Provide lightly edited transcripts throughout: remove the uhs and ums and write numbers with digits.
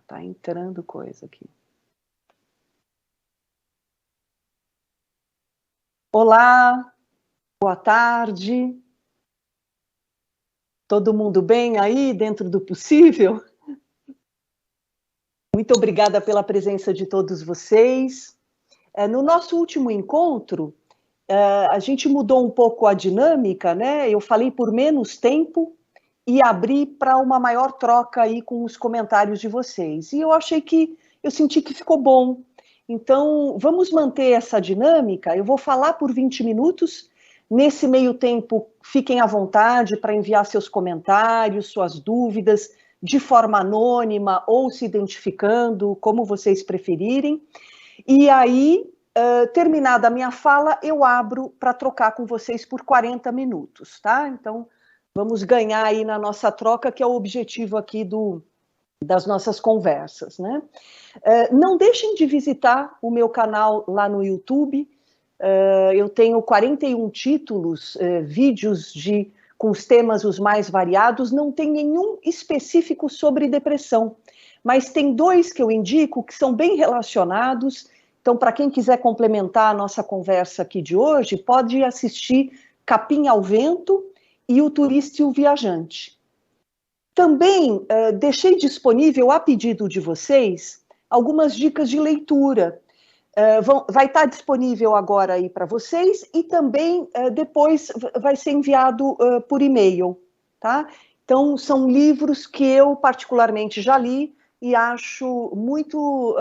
Tá entrando coisa aqui. Olá, boa tarde. Todo mundo bem aí, dentro do possível? Muito obrigada pela presença de todos vocês. No nosso último encontro, a gente mudou um pouco a dinâmica, né? Eu falei por menos tempo e abri para uma maior troca aí com os comentários de vocês. E eu senti que ficou bom. Então, vamos manter essa dinâmica. Eu vou falar por 20 minutos. Nesse meio tempo, fiquem à vontade para enviar seus comentários, suas dúvidas, de forma anônima ou se identificando, como vocês preferirem. E aí, terminada a minha fala, eu abro para trocar com vocês por 40 minutos, tá? Então, vamos ganhar aí na nossa troca, que é o objetivo aqui das nossas conversas, né? Não deixem de visitar o meu canal lá no YouTube. Eu tenho 41 títulos, vídeos com os temas os mais variados. Não tem nenhum específico sobre depressão, mas tem 2 que eu indico que são bem relacionados. Então, para quem quiser complementar a nossa conversa aqui de hoje, pode assistir Capim ao Vento e O Turista e o Viajante. Também deixei disponível, a pedido de vocês, algumas dicas de leitura. Vai estar disponível agora aí para vocês e também depois vai ser enviado por e-mail, tá? Então, são livros que eu particularmente já li e acho muito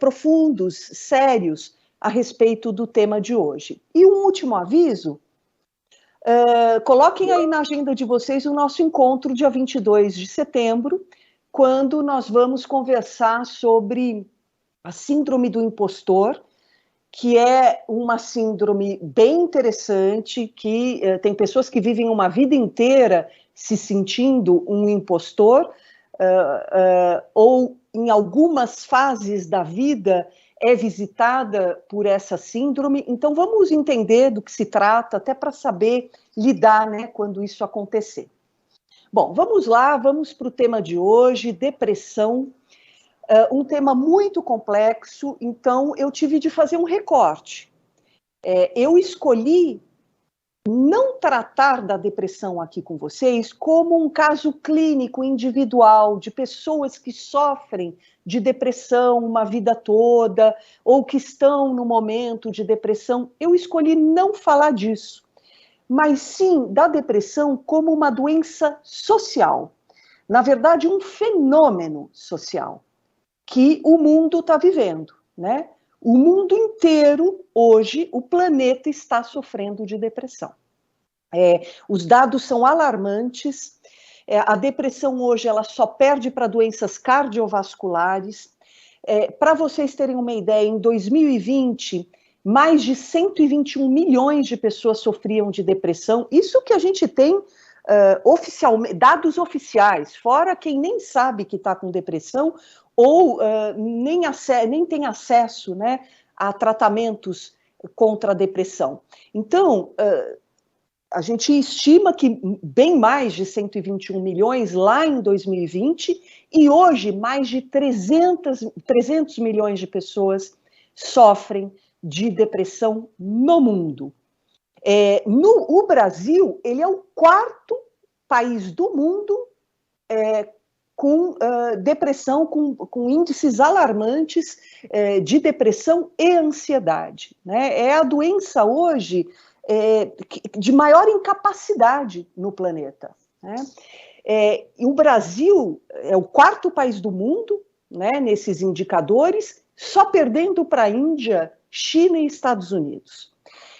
profundos, sérios, a respeito do tema de hoje. E um último aviso, coloquem aí na agenda de vocês o nosso encontro dia 22 de setembro, quando nós vamos conversar sobre a síndrome do impostor, que é uma síndrome bem interessante, que tem pessoas que vivem uma vida inteira se sentindo um impostor, ou em algumas fases da vida é visitada por essa síndrome. Então vamos entender do que se trata, até para saber lidar, né, quando isso acontecer. Bom, vamos lá, vamos para o tema de hoje, depressão. Um tema muito complexo, então eu tive de fazer um recorte. Eu escolhi não tratar da depressão aqui com vocês como um caso clínico individual de pessoas que sofrem de depressão uma vida toda ou que estão no momento de depressão. Eu escolhi não falar disso, mas sim da depressão como uma doença social. Na verdade, um fenômeno social que o mundo está vivendo, né? O mundo inteiro, hoje, o planeta está sofrendo de depressão. Os dados são alarmantes. A depressão hoje ela só perde para doenças cardiovasculares. Para vocês terem uma ideia, em 2020, mais de 121 milhões de pessoas sofriam de depressão. Isso que a gente tem dados oficiais, fora quem nem sabe que está com depressão ou nem tem acesso, né, a tratamentos contra a depressão. Então, a gente estima que bem mais de 121 milhões lá em 2020, e hoje mais de 300 milhões de pessoas sofrem de depressão no mundo. O Brasil, ele é o 4º país do mundo com depressão, com índices alarmantes de depressão e ansiedade, né? É a doença hoje de maior incapacidade no planeta, né? E o Brasil é o 4º país do mundo, né, nesses indicadores, só perdendo para a Índia, China e Estados Unidos.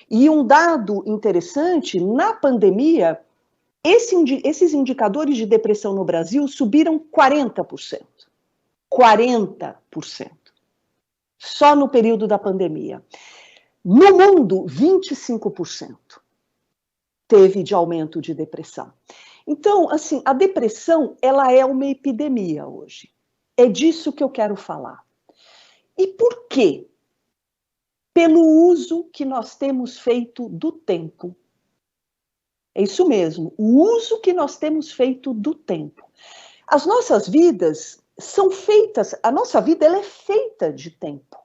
E um dado interessante, na pandemia, esses indicadores de depressão no Brasil subiram 40%. 40%. Só no período da pandemia. No mundo, 25% teve de aumento de depressão. Então, assim, a depressão, ela é uma epidemia hoje. É disso que eu quero falar. E por quê? Pelo uso que nós temos feito do tempo. É isso mesmo, o uso que nós temos feito do tempo. As nossas vidas, são feitas, a nossa vida ela é feita de tempo.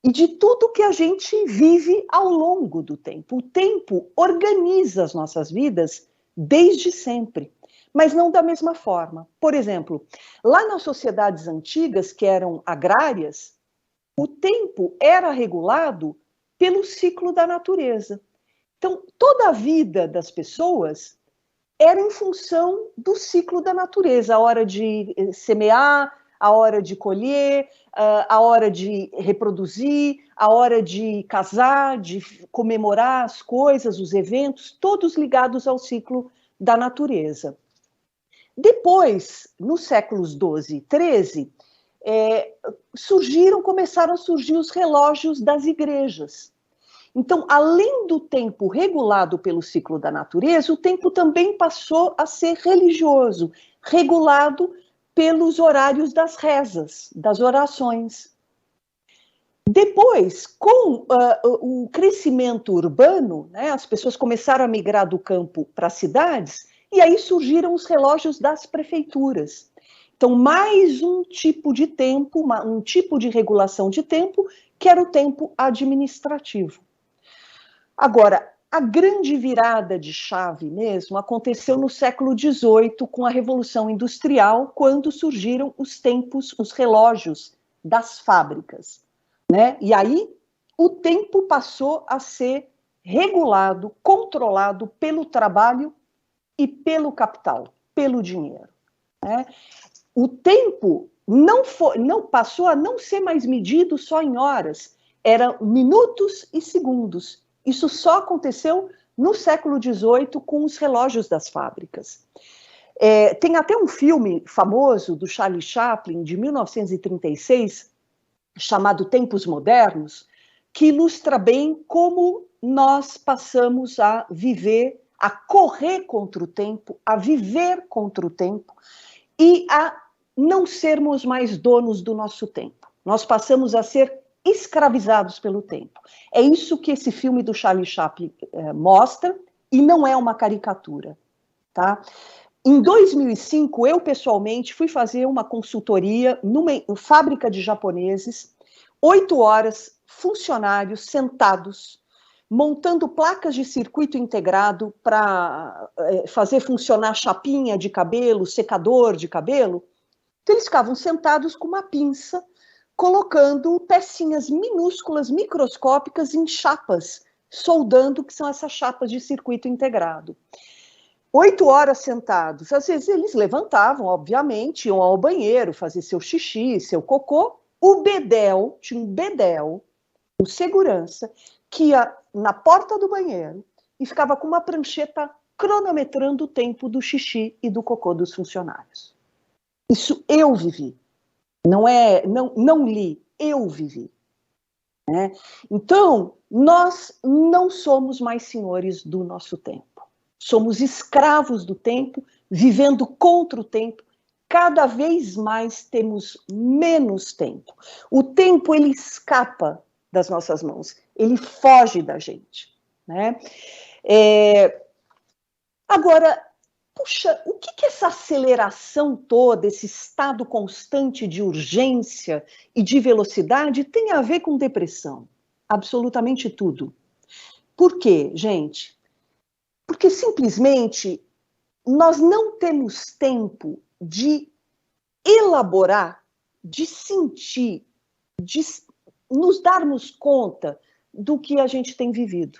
E de tudo que a gente vive ao longo do tempo. O tempo organiza as nossas vidas desde sempre, mas não da mesma forma. Por exemplo, lá nas sociedades antigas, que eram agrárias, o tempo era regulado pelo ciclo da natureza. Então, toda a vida das pessoas era em função do ciclo da natureza, a hora de semear, a hora de colher, a hora de reproduzir, a hora de casar, de comemorar as coisas, os eventos, todos ligados ao ciclo da natureza. Depois, nos séculos XII e XIII, começaram a surgir os relógios das igrejas. Então, além do tempo regulado pelo ciclo da natureza, o tempo também passou a ser religioso, regulado pelos horários das rezas, das orações. Depois, com o crescimento urbano, né, as pessoas começaram a migrar do campo para as cidades, e aí surgiram os relógios das prefeituras. Então, mais um tipo de tempo, um tipo de regulação de tempo, que era o tempo administrativo. Agora, a grande virada de chave mesmo aconteceu no século XVIII, com a Revolução Industrial, quando surgiram os tempos, os relógios das fábricas, né? E aí o tempo passou a ser regulado, controlado pelo trabalho e pelo capital, pelo dinheiro, né? O tempo não passou a não ser mais medido só em horas, eram minutos e segundos. Isso só aconteceu no século XVIII com os relógios das fábricas. Tem até um filme famoso do Charlie Chaplin, de 1936, chamado Tempos Modernos, que ilustra bem como nós passamos a viver, a correr contra o tempo, a viver contra o tempo e a não sermos mais donos do nosso tempo. Nós passamos a ser escravizados pelo tempo. É isso que esse filme do Charlie Chaplin mostra, e não é uma caricatura, tá? Em 2005, eu pessoalmente fui fazer uma consultoria numa fábrica de japoneses, 8 horas, funcionários sentados, montando placas de circuito integrado para fazer funcionar chapinha de cabelo, secador de cabelo. Então, eles ficavam sentados com uma pinça, colocando pecinhas minúsculas, microscópicas em chapas, soldando, que são essas chapas de circuito integrado. 8 horas sentados. Às vezes eles levantavam, obviamente, iam ao banheiro, fazer seu xixi, seu cocô. O bedel, tinha um bedel, um segurança, que ia na porta do banheiro e ficava com uma prancheta cronometrando o tempo do xixi e do cocô dos funcionários. Isso eu vivi. Não li, eu vivi. Né? Então, nós não somos mais senhores do nosso tempo. Somos escravos do tempo, vivendo contra o tempo. Cada vez mais temos menos tempo. O tempo, ele escapa das nossas mãos, ele foge da gente. Né? Agora, puxa, o que essa aceleração toda, esse estado constante de urgência e de velocidade tem a ver com depressão? Absolutamente tudo. Por quê, gente? Porque simplesmente nós não temos tempo de elaborar, de sentir, de nos darmos conta do que a gente tem vivido.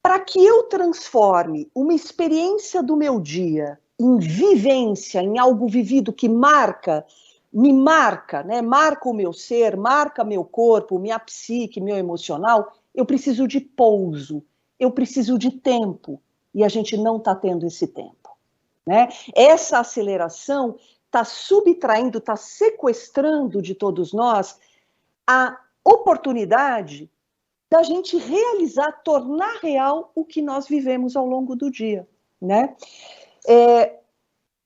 Para que eu transforme uma experiência do meu dia em vivência, em algo vivido que me marca, né? Marca o meu ser, marca meu corpo, minha psique, meu emocional, eu preciso de pouso, eu preciso de tempo, e a gente não está tendo esse tempo. Né? Essa aceleração está subtraindo, está sequestrando de todos nós a oportunidade da gente realizar, tornar real o que nós vivemos ao longo do dia, né?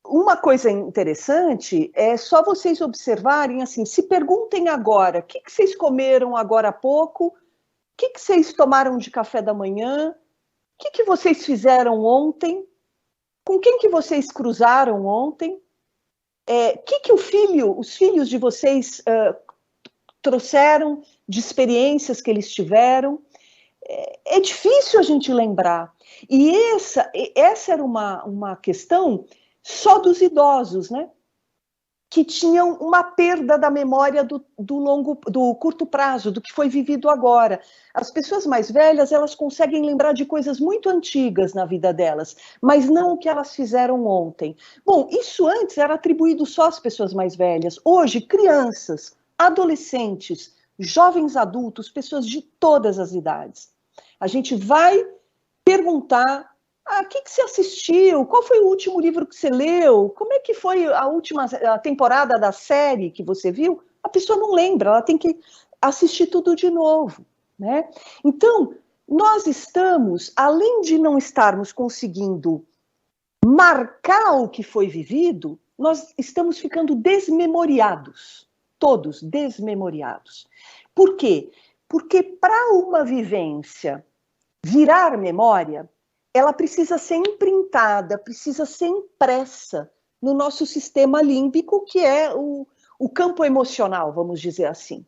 Uma coisa interessante é só vocês observarem, assim, se perguntem agora, o que vocês comeram agora há pouco, o que vocês tomaram de café da manhã, o que vocês fizeram ontem, com quem que vocês cruzaram ontem, que os filhos de vocês trouxeram de experiências que eles tiveram? É difícil a gente lembrar. E essa era uma questão só dos idosos, né? Que tinham uma perda da memória do curto prazo, do que foi vivido agora. As pessoas mais velhas, elas conseguem lembrar de coisas muito antigas na vida delas, mas não o que elas fizeram ontem. Bom, isso antes era atribuído só às pessoas mais velhas. Hoje, crianças, adolescentes, jovens adultos, pessoas de todas as idades. A gente vai perguntar: o que você assistiu? Qual foi o último livro que você leu? Como é que foi a última temporada da série que você viu? A pessoa não lembra, ela tem que assistir tudo de novo, né? Então, nós estamos, além de não estarmos conseguindo marcar o que foi vivido, nós estamos ficando desmemoriados, todos desmemoriados. Por quê? Porque para uma vivência virar memória, ela precisa ser imprintada, precisa ser impressa no nosso sistema límbico, que é o campo emocional, vamos dizer assim.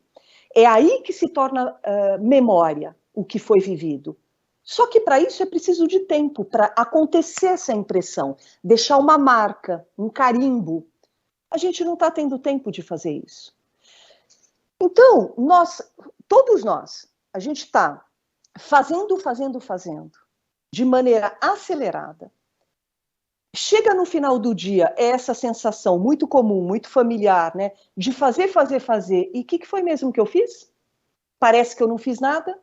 É aí que se torna memória o que foi vivido. Só que para isso é preciso de tempo, para acontecer essa impressão, deixar uma marca, um carimbo. A gente não está tendo tempo de fazer isso. Então, todos nós, a gente está fazendo, de maneira acelerada. Chega no final do dia, é essa sensação muito comum, muito familiar, né? De fazer. E o que foi mesmo que eu fiz? Parece que eu não fiz nada,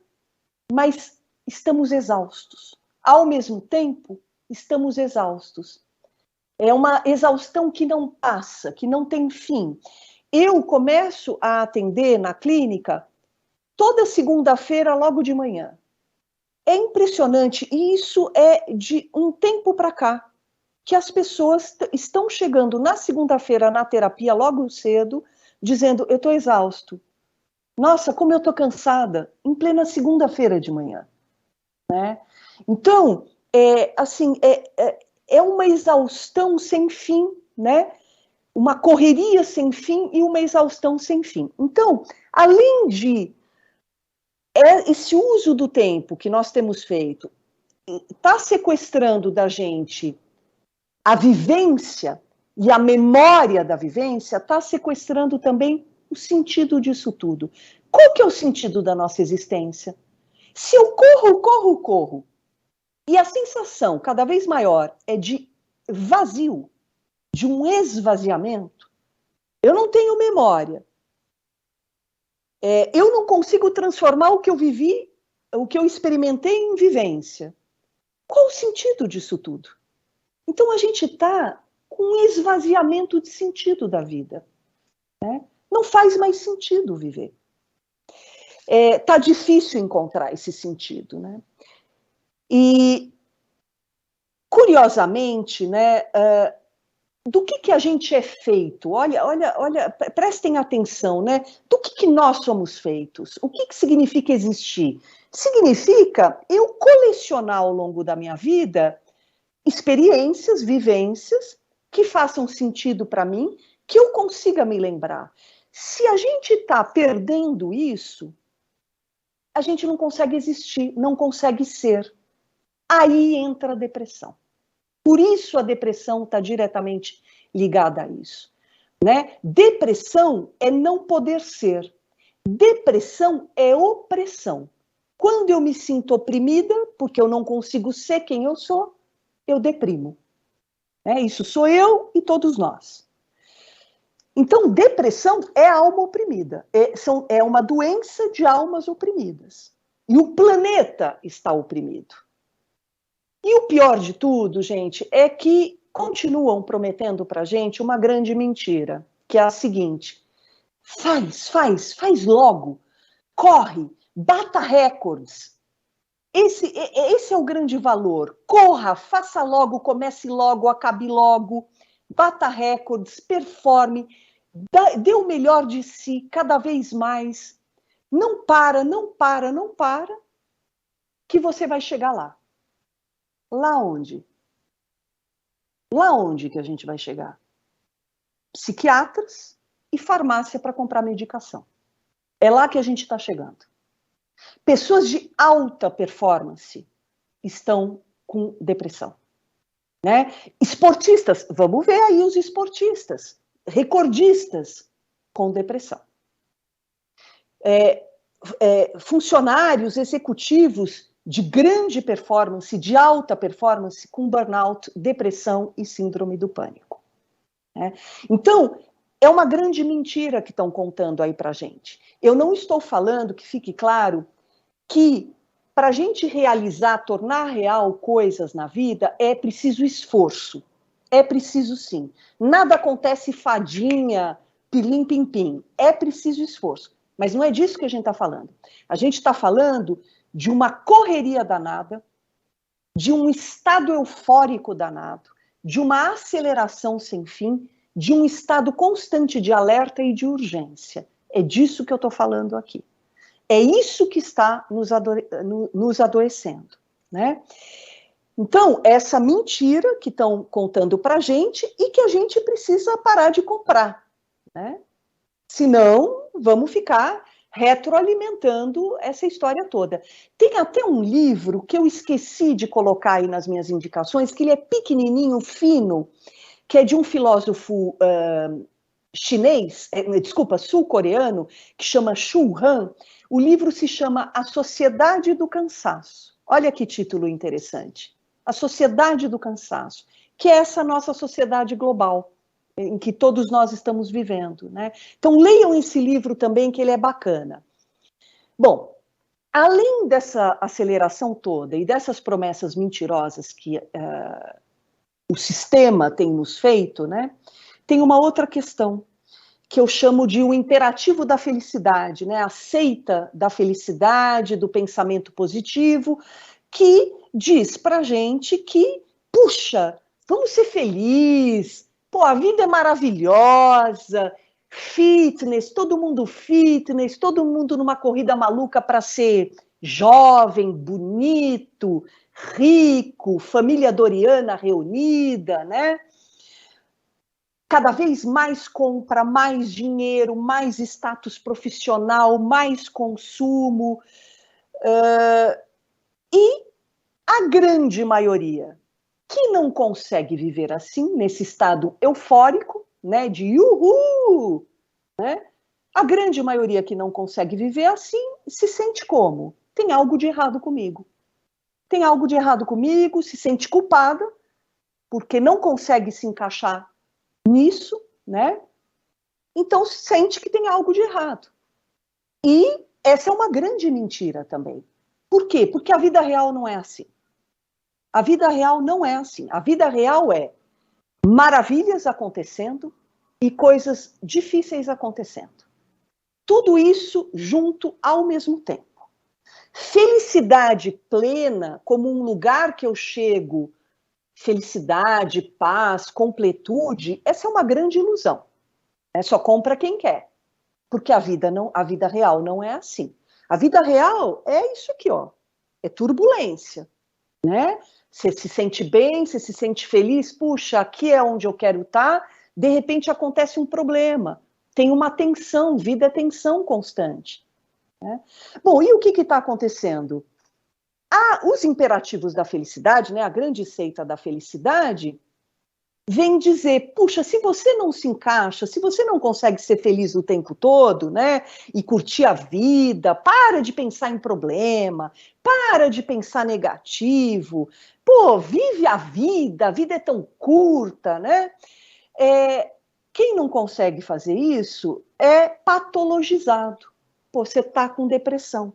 mas estamos exaustos. Ao mesmo tempo, estamos exaustos. É uma exaustão que não passa, que não tem fim. Eu começo a atender na clínica toda segunda-feira, logo de manhã. É impressionante, e isso é de um tempo para cá, que as pessoas estão chegando na segunda-feira na terapia, logo cedo, dizendo: eu estou exausto. Nossa, como eu estou cansada, em plena segunda-feira de manhã. Né? Então, é uma exaustão sem fim, né? Uma correria sem fim e uma exaustão sem fim. Então, além de esse uso do tempo que nós temos feito está sequestrando da gente a vivência e a memória da vivência, está sequestrando também o sentido disso tudo. Qual que é o sentido da nossa existência? Se eu corro, e a sensação cada vez maior é de vazio, de um esvaziamento, eu não tenho memória, eu não consigo transformar o que eu vivi, o que eu experimentei em vivência. Qual o sentido disso tudo? Então a gente está com um esvaziamento de sentido da vida. Né? Não faz mais sentido viver. Tá difícil encontrar esse sentido. Né? E, curiosamente, né, do que a gente é feito? Olha, prestem atenção, né? Do que nós somos feitos? O que significa existir? Significa eu colecionar ao longo da minha vida experiências, vivências que façam sentido para mim, que eu consiga me lembrar. Se a gente está perdendo isso, a gente não consegue existir, não consegue ser. Aí entra a depressão. Por isso a depressão está diretamente ligada a isso. Né? Depressão é não poder ser. Depressão é opressão. Quando eu me sinto oprimida, porque eu não consigo ser quem eu sou, eu deprimo. Isso sou eu e todos nós. Então, depressão é alma oprimida. É uma doença de almas oprimidas. E o planeta está oprimido. E o pior de tudo, gente, é que continuam prometendo para a gente uma grande mentira, que é a seguinte: faz logo, corre, bata recordes. Esse é o grande valor. Corra, faça logo, comece logo, acabe logo, bata recordes, performe, dê o melhor de si cada vez mais. Não para, que você vai chegar lá. Lá onde? Lá onde que a gente vai chegar? psiquiatras e farmácia para comprar medicação. É lá que a gente está chegando. Pessoas de alta performance estão com depressão, né? Esportistas, vamos ver aí os esportistas, recordistas com depressão. Funcionários executivos de grande performance, de alta performance, com burnout, depressão e síndrome do pânico. Né? Então, é uma grande mentira que estão contando aí para a gente. Eu não estou falando, que fique claro, que para a gente realizar, tornar real coisas na vida, é preciso esforço. É preciso sim. Nada acontece fadinha, pilim-pim-pim. É preciso esforço. Mas não é disso que a gente está falando. A gente está falando de uma correria danada, de um estado eufórico danado, de uma aceleração sem fim, de um estado constante de alerta e de urgência. É disso que eu estou falando aqui. É isso que está nos adoecendo, né? Então, essa mentira que estão contando para a gente e que a gente precisa parar de comprar, né? Senão, vamos ficar retroalimentando essa história toda. Tem até um livro que eu esqueci de colocar aí nas minhas indicações, que ele é pequenininho, fino, que é de um filósofo sul-coreano, que chama Shu Han. O livro se chama A Sociedade do Cansaço. Olha que título interessante. A Sociedade do Cansaço, que é essa nossa sociedade global, em que todos nós estamos vivendo, né? Então, leiam esse livro também, que ele é bacana. Bom, além dessa aceleração toda e dessas promessas mentirosas que o sistema tem nos feito, né? Tem uma outra questão, que eu chamo de o imperativo da felicidade, né? A seita da felicidade, do pensamento positivo, que diz pra gente que, puxa, vamos ser felizes, pô, a vida é maravilhosa, fitness, todo mundo numa corrida maluca para ser jovem, bonito, rico, família Doriana reunida, né? Cada vez mais compra, mais dinheiro, mais status profissional, mais consumo. E a grande maioria que não consegue viver assim, nesse estado eufórico, né, de uhul, né, a grande maioria que não consegue viver assim se sente como? Tem algo de errado comigo. Tem algo de errado comigo, se sente culpada, porque não consegue se encaixar nisso, né? Então sente que tem algo de errado. E essa é uma grande mentira também. Por quê? Porque a vida real não é assim. A vida real não é assim. A vida real é maravilhas acontecendo e coisas difíceis acontecendo. Tudo isso junto ao mesmo tempo. Felicidade plena, como um lugar que eu chego, felicidade, paz, completude, essa é uma grande ilusão. Só compra quem quer. Porque a vida real não é assim. A vida real é isso aqui, ó. É turbulência, né? Você se sente bem, você se sente feliz, puxa, aqui é onde eu quero estar, de repente acontece um problema, tem uma tensão, vida é tensão constante. Né? Bom, e o que está acontecendo? Os imperativos da felicidade, né, a grande seita da felicidade, vem dizer, puxa, se você não se encaixa, se você não consegue ser feliz o tempo todo, né, e curtir a vida, para de pensar em problema, para de pensar negativo, pô, vive a vida é tão curta, né? Quem não consegue fazer isso é patologizado. Pô, você tá com depressão.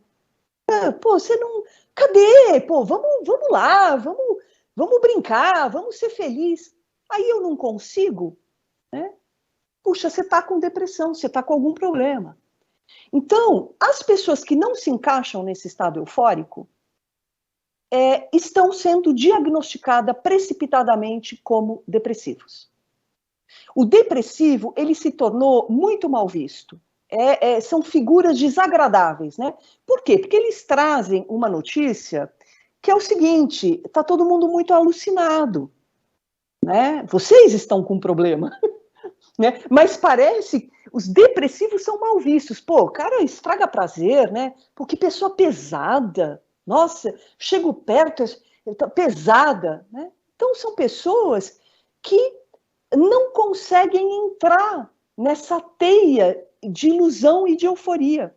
Pô, você não... Cadê? Pô, vamos lá, vamos brincar, vamos ser felizes. Aí eu não consigo, né? Puxa, você está com depressão, você está com algum problema. Então, as pessoas que não se encaixam nesse estado eufórico estão sendo diagnosticadas precipitadamente como depressivos. O depressivo, ele se tornou muito mal visto. São figuras desagradáveis, né? Por quê? Porque eles trazem uma notícia que é o seguinte, está todo mundo muito alucinado. Né? Vocês estão com problema. né? Mas parece, os depressivos são mal vistos. Pô, o cara estraga prazer, né? Pô, que pessoa pesada. Nossa, chego perto, pesada, né? Então são pessoas que não conseguem entrar nessa teia de ilusão e de euforia.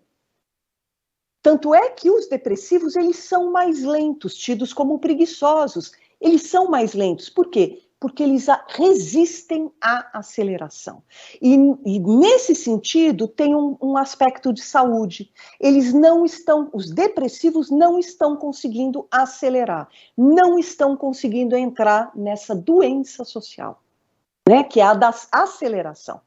Tanto é que os depressivos, eles são mais lentos, tidos como preguiçosos. Eles são mais lentos. Por quê? Porque eles resistem à aceleração. E nesse sentido, tem um aspecto de saúde. Eles não estão, os depressivos não estão conseguindo acelerar, não estão conseguindo entrar nessa doença social, né, que é a da aceleração.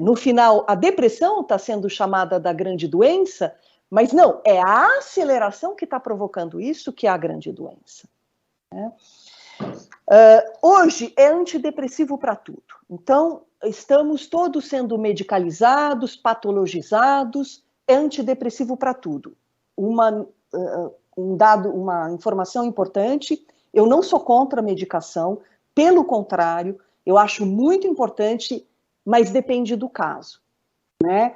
No final, a depressão está sendo chamada da grande doença, mas não, é a aceleração que está provocando isso que é a grande doença. Né? Hoje é antidepressivo para tudo. Então, estamos todos sendo medicalizados, patologizados, é antidepressivo para tudo. Uma informação importante, eu não sou contra a medicação, pelo contrário, eu acho muito importante, mas depende do caso, né?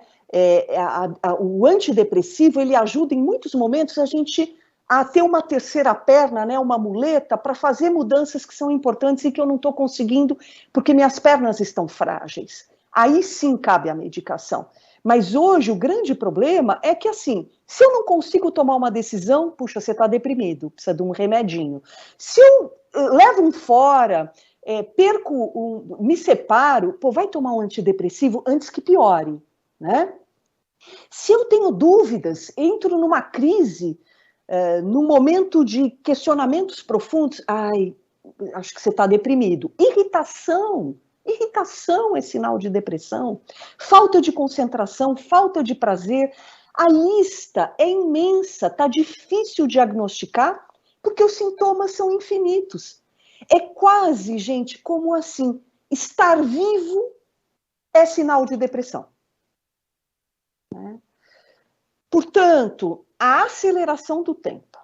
O antidepressivo, ele ajuda em muitos momentos a gente a ter uma terceira perna, né, uma muleta, para fazer mudanças que são importantes e que eu não estou conseguindo, porque minhas pernas estão frágeis. Aí sim cabe a medicação. Mas hoje o grande problema é que, assim, se eu não consigo tomar uma decisão, puxa, você está deprimido, precisa de um remedinho. Se eu levo um fora, me separo, pô, vai tomar um antidepressivo antes que piore, né? Se eu tenho dúvidas, entro numa crise, num momento de questionamentos profundos, acho que você está deprimido. Irritação é sinal de depressão. Falta de concentração, falta de prazer. A lista é imensa, está difícil diagnosticar, porque os sintomas são infinitos. É quase, gente, como assim, estar vivo é sinal de depressão. Né? Portanto, a aceleração do tempo,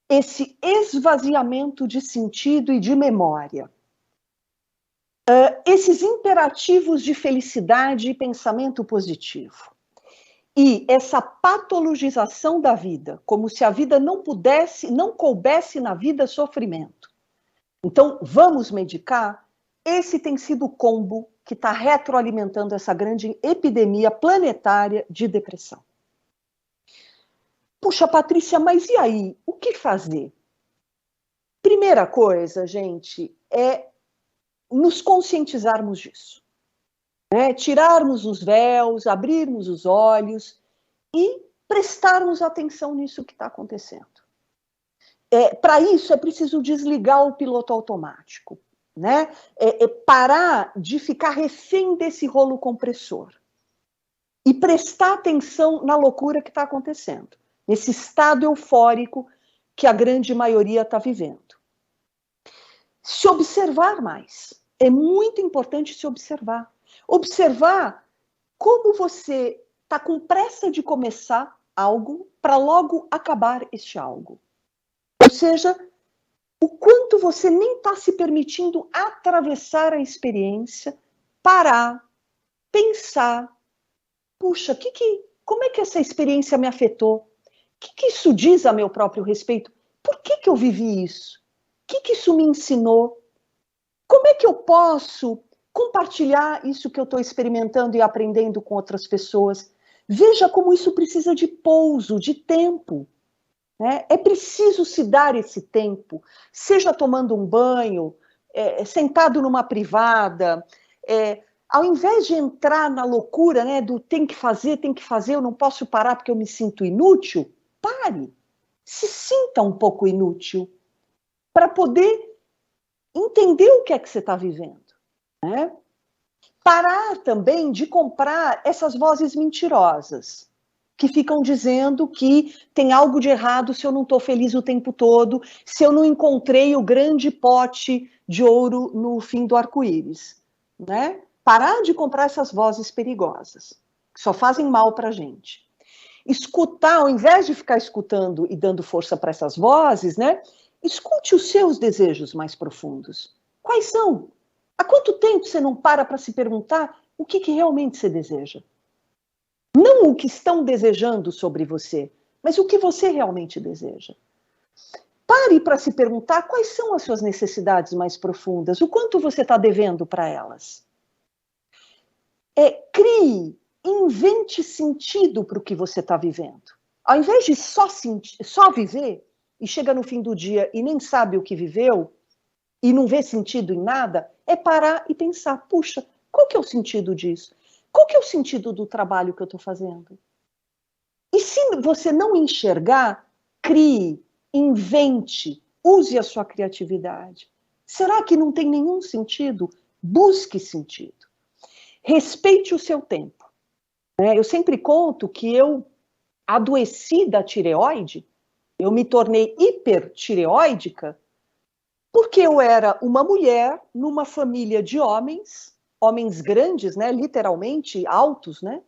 esse esvaziamento de sentido e de memória, esses imperativos de felicidade e pensamento positivo, e essa patologização da vida, como se a vida não coubesse na vida sofrimento. Então, vamos medicar? Esse tem sido o combo que está retroalimentando essa grande epidemia planetária de depressão. Puxa, Patrícia, mas e aí? O que fazer? Primeira coisa, gente, é nos conscientizarmos disso. Né? Tirarmos os véus, abrirmos os olhos e prestarmos atenção nisso que está acontecendo. Para isso, é preciso desligar o piloto automático. Né? Parar de ficar refém desse rolo compressor e prestar atenção na loucura que está acontecendo, nesse estado eufórico que a grande maioria está vivendo. Se observar mais. É muito importante se observar. Observar como você está com pressa de começar algo para logo acabar este algo. Ou seja, o quanto você nem está se permitindo atravessar a experiência, parar, pensar. Puxa, como é que essa experiência me afetou? O que isso diz a meu próprio respeito? Por que eu vivi isso? O que isso me ensinou? Como é que eu posso compartilhar isso que eu estou experimentando e aprendendo com outras pessoas? Veja como isso precisa de pouso, de tempo. Né? É preciso se dar esse tempo, seja tomando um banho, sentado numa privada, ao invés de entrar na loucura, né, do tem que fazer, eu não posso parar porque eu me sinto inútil, pare, se sinta um pouco inútil, para poder entender o que é que você está vivendo. Né? Parar também de comprar essas vozes mentirosas, que ficam dizendo que tem algo de errado se eu não estou feliz o tempo todo, se eu não encontrei o grande pote de ouro no fim do arco-íris. Né? Parar de comprar essas vozes perigosas, que só fazem mal para a gente. Escutar, ao invés de ficar escutando e dando força para essas vozes, né? Escute os seus desejos mais profundos. Quais são? Há quanto tempo você não para se perguntar o que realmente você deseja? Não o que estão desejando sobre você, mas o que você realmente deseja. Pare para se perguntar quais são as suas necessidades mais profundas, o quanto você está devendo para elas. Crie, invente sentido para o que você está vivendo. Ao invés de só viver, e chega no fim do dia e nem sabe o que viveu, e não vê sentido em nada, é parar e pensar, puxa, qual que é o sentido disso? Qual que é o sentido do trabalho que eu estou fazendo? E se você não enxergar, crie, invente, use a sua criatividade. Será que não tem nenhum sentido? Busque sentido. Respeite o seu tempo. Eu sempre conto que eu adoeci da tireoide, eu me tornei hipertireóidica, porque eu era uma mulher numa família de homens grandes, né, literalmente altos, né,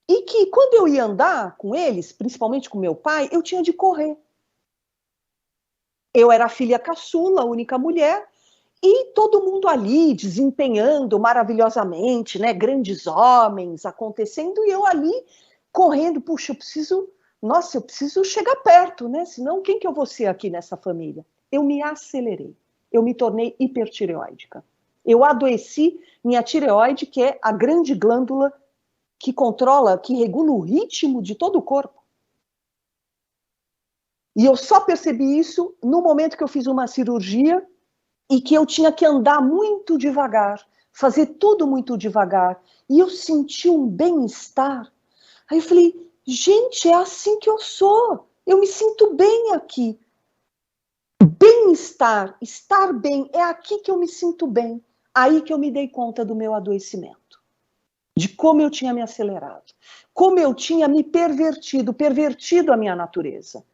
e que quando eu ia andar com eles, principalmente com meu pai, eu tinha de correr. Eu era a filha caçula, a única mulher, e todo mundo ali desempenhando maravilhosamente, né, grandes homens acontecendo, e eu ali correndo, puxa, eu preciso chegar perto, né, senão quem que eu vou ser aqui nessa família? Eu me acelerei, eu me tornei hipertireóidica. Eu adoeci minha tireoide, que é a grande glândula que controla, que regula o ritmo de todo o corpo. E eu só percebi isso no momento que eu fiz uma cirurgia e que eu tinha que andar muito devagar, fazer tudo muito devagar. E eu senti um bem-estar. Aí eu falei, gente, é assim que eu sou. Eu me sinto bem aqui. Bem-estar, estar bem, é aqui que eu me sinto bem. Aí que eu me dei conta do meu adoecimento. De como eu tinha me acelerado. Como eu tinha me pervertido a minha natureza.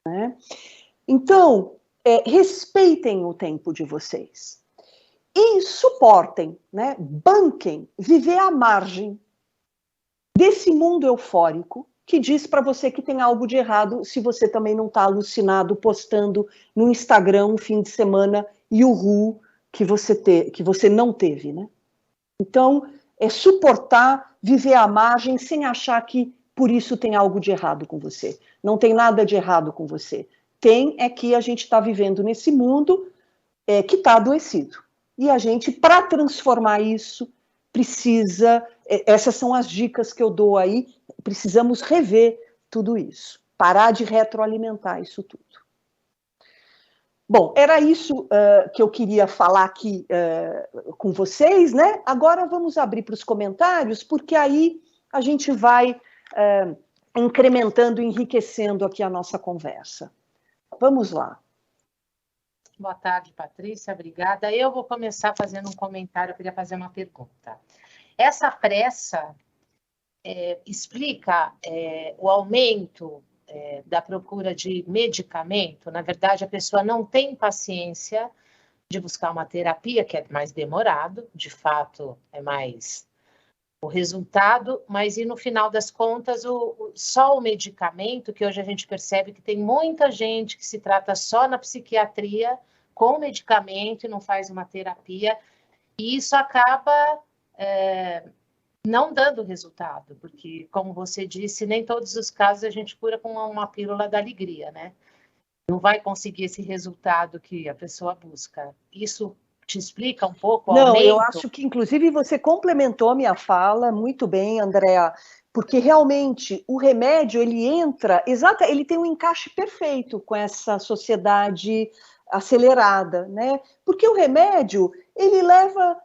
Né? Então, respeitem o tempo de vocês. E suportem, né? Banquem, viver à margem desse mundo eufórico que diz para você que tem algo de errado se você também não está alucinado postando no Instagram um fim de semana e o ru que você não teve, né? Então, suportar, viver à margem sem achar que por isso tem algo de errado com você. Não tem nada de errado com você. Tem é que a gente está vivendo nesse mundo que está adoecido. E a gente, para transformar isso, precisa... essas são as dicas que eu dou aí. Precisamos rever tudo isso. Parar de retroalimentar isso tudo. Bom, era isso que eu queria falar aqui com vocês, né? Agora vamos abrir para os comentários, porque aí a gente vai incrementando, enriquecendo aqui a nossa conversa. Vamos lá. Boa tarde, Patrícia, obrigada. Eu vou começar fazendo um comentário, eu queria fazer uma pergunta. Essa pressa explica o aumento da procura de medicamento? Na verdade, a pessoa não tem paciência de buscar uma terapia, que é mais demorado, de fato é mais o resultado, mas e no final das contas, só o medicamento, que hoje a gente percebe que tem muita gente que se trata só na psiquiatria com medicamento e não faz uma terapia, e isso acaba não dando resultado, porque, como você disse, nem todos os casos a gente cura com uma pílula da alegria, né? Não vai conseguir esse resultado que a pessoa busca. Isso te explica um pouco o aumento? Não, eu acho que, inclusive, você complementou a minha fala muito bem, Andréa, porque realmente o remédio, ele entra, ele tem um encaixe perfeito com essa sociedade acelerada, né? Porque o remédio, ele leva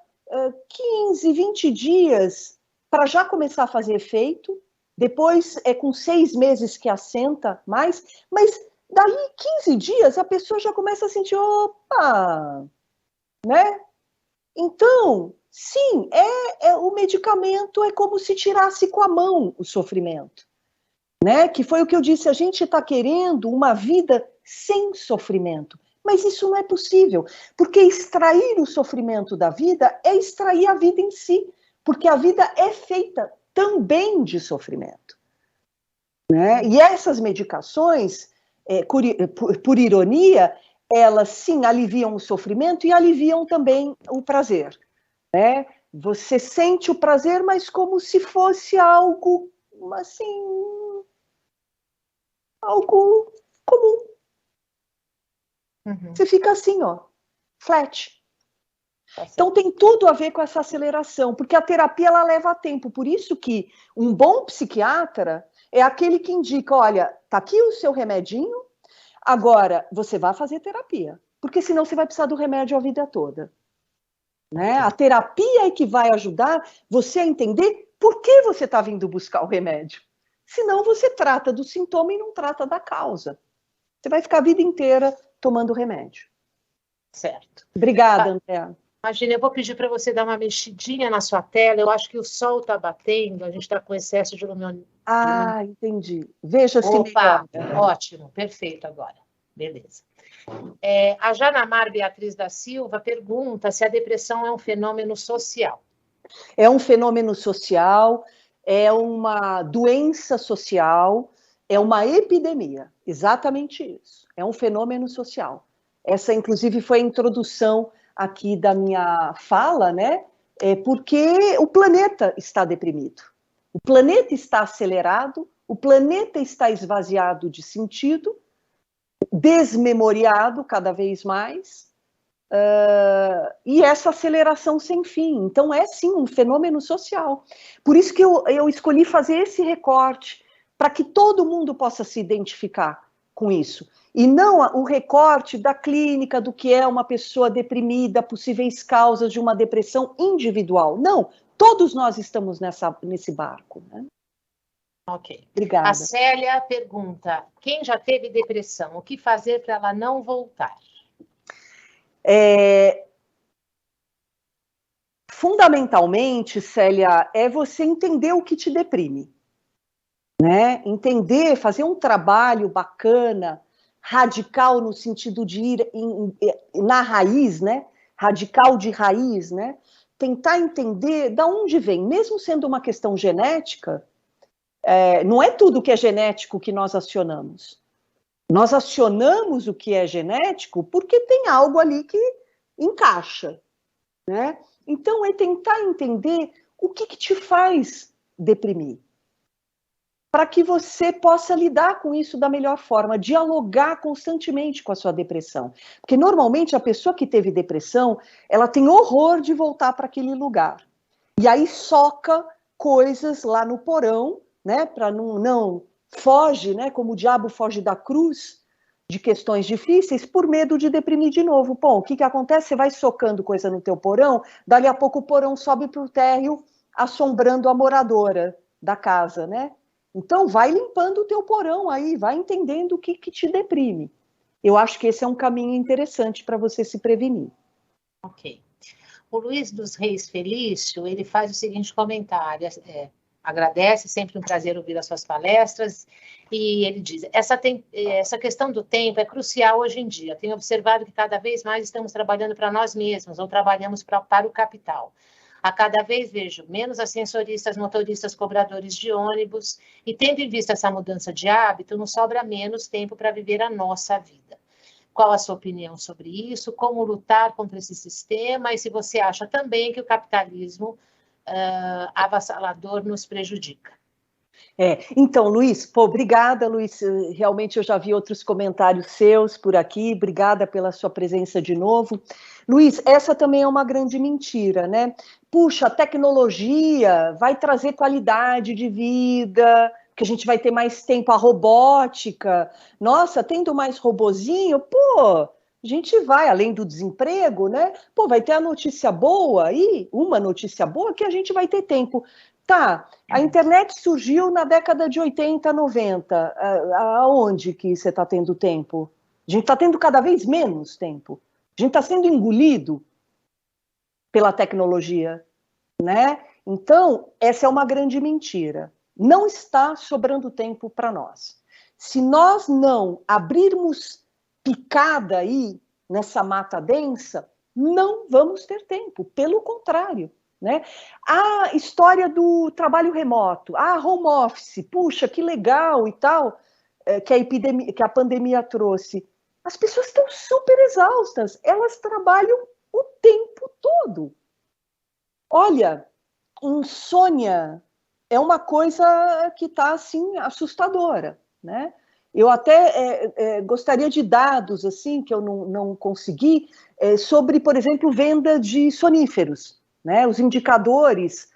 15, 20 dias para já começar a fazer efeito, depois é com 6 meses que assenta mais, mas daí 15 dias a pessoa já começa a sentir, opa, né? Então, sim, o medicamento é como se tirasse com a mão o sofrimento, né? Que foi o que eu disse, a gente está querendo uma vida sem sofrimento, mas isso não é possível, porque extrair o sofrimento da vida é extrair a vida em si, porque a vida é feita também de sofrimento, né? E essas medicações, por ironia, elas sim aliviam o sofrimento e aliviam também o prazer, né? Você sente o prazer, mas como se fosse algo, assim, algo comum. Você fica assim, ó, flat. Então tem tudo a ver com essa aceleração, porque a terapia ela leva tempo. Por isso que um bom psiquiatra é aquele que indica, olha, tá aqui o seu remedinho, agora você vai fazer terapia, porque senão você vai precisar do remédio a vida toda. Né? A terapia é que vai ajudar você a entender por que você está vindo buscar o remédio. Senão você trata do sintoma e não trata da causa. Você vai ficar a vida inteira tomando remédio. Certo. Obrigada, Andréa. Imagina, eu vou pedir para você dar uma mexidinha na sua tela. Eu acho que o sol está batendo, a gente está com excesso de luminosidade. Ah, entendi. Veja se Opa, melhora. ótimo, perfeito agora. Beleza. A Janamar Beatriz da Silva pergunta se a depressão é um fenômeno social. É um fenômeno social, é uma doença social, é uma epidemia. Exatamente isso. É um fenômeno social. Essa, inclusive, foi a introdução aqui da minha fala, né? Porque o planeta está deprimido. O planeta está acelerado, o planeta está esvaziado de sentido, desmemoriado cada vez mais, e essa aceleração sem fim. Então, é sim um fenômeno social. Por isso que eu escolhi fazer esse recorte, para que todo mundo possa se identificar com isso. E não o recorte da clínica, do que é uma pessoa deprimida, possíveis causas de uma depressão individual. Não, todos nós estamos nesse barco. Né? Ok. Obrigada. A Célia pergunta, quem já teve depressão, o que fazer para ela não voltar? Fundamentalmente, Célia, é você entender o que te deprime. Né? Entender, fazer um trabalho bacana, radical no sentido de ir na raiz, né? Radical de raiz, né? Tentar entender de onde vem, mesmo sendo uma questão genética, não é tudo que é genético que nós acionamos. Nós acionamos o que é genético porque tem algo ali que encaixa, né? Então, é tentar entender o que te faz deprimir, para que você possa lidar com isso da melhor forma, dialogar constantemente com a sua depressão. Porque, normalmente, a pessoa que teve depressão, ela tem horror de voltar para aquele lugar. E aí soca coisas lá no porão, né, para não foge, né, como o diabo foge da cruz, de questões difíceis, por medo de deprimir de novo. Bom, o que acontece? Você vai socando coisa no teu porão, dali a pouco o porão sobe para o térreo, assombrando a moradora da casa, né? Então, vai limpando o teu porão aí, vai entendendo o que te deprime. Eu acho que esse é um caminho interessante para você se prevenir. Ok. O Luiz dos Reis Felício, ele faz o seguinte comentário, agradece, sempre um prazer ouvir as suas palestras, e ele diz, essa questão do tempo é crucial hoje em dia. Tenho observado que cada vez mais estamos trabalhando para nós mesmos, ou trabalhamos para o capital. A cada vez vejo menos ascensoristas, motoristas, cobradores de ônibus, e tendo em vista essa mudança de hábito, nos sobra menos tempo para viver a nossa vida. Qual a sua opinião sobre isso? Como lutar contra esse sistema? E se você acha também que o capitalismo avassalador nos prejudica? Então, Luiz, obrigada, Luiz. Realmente eu já vi outros comentários seus por aqui. Obrigada pela sua presença de novo. Luiz, essa também é uma grande mentira, né? Puxa, a tecnologia vai trazer qualidade de vida, que a gente vai ter mais tempo, a robótica. Nossa, tendo mais robozinho, a gente vai, além do desemprego, né? Vai ter a notícia boa aí, uma notícia boa, que a gente vai ter tempo. Tá, a internet surgiu na década de 80, 90. Aonde que você está tendo tempo? A gente está tendo cada vez menos tempo. A gente está sendo engolido pela tecnologia, né? Então, essa é uma grande mentira. Não está sobrando tempo para nós. Se nós não abrirmos picada aí nessa mata densa, não vamos ter tempo. Pelo contrário. Né? A história do trabalho remoto, home office, puxa, que legal e tal, que a pandemia trouxe. As pessoas estão super exaustas, elas trabalham o tempo todo. Olha, insônia é uma coisa que está, assim, assustadora, né? Eu até gostaria de dados, assim, que eu não consegui, sobre, por exemplo, venda de soníferos, né? Os indicadores,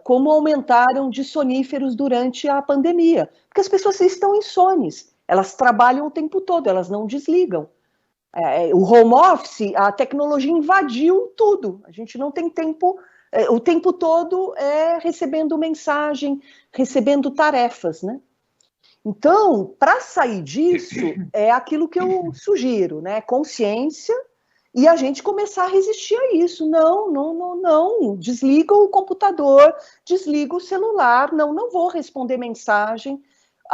como aumentaram de soníferos durante a pandemia. Porque as pessoas estão insones, elas trabalham o tempo todo, elas não desligam. O home office, a tecnologia invadiu tudo, a gente não tem tempo, o tempo todo recebendo mensagem, recebendo tarefas, né? Então, para sair disso, é aquilo que eu sugiro, né? Consciência e a gente começar a resistir a isso. Não, desliga o computador, desliga o celular, não vou responder mensagem.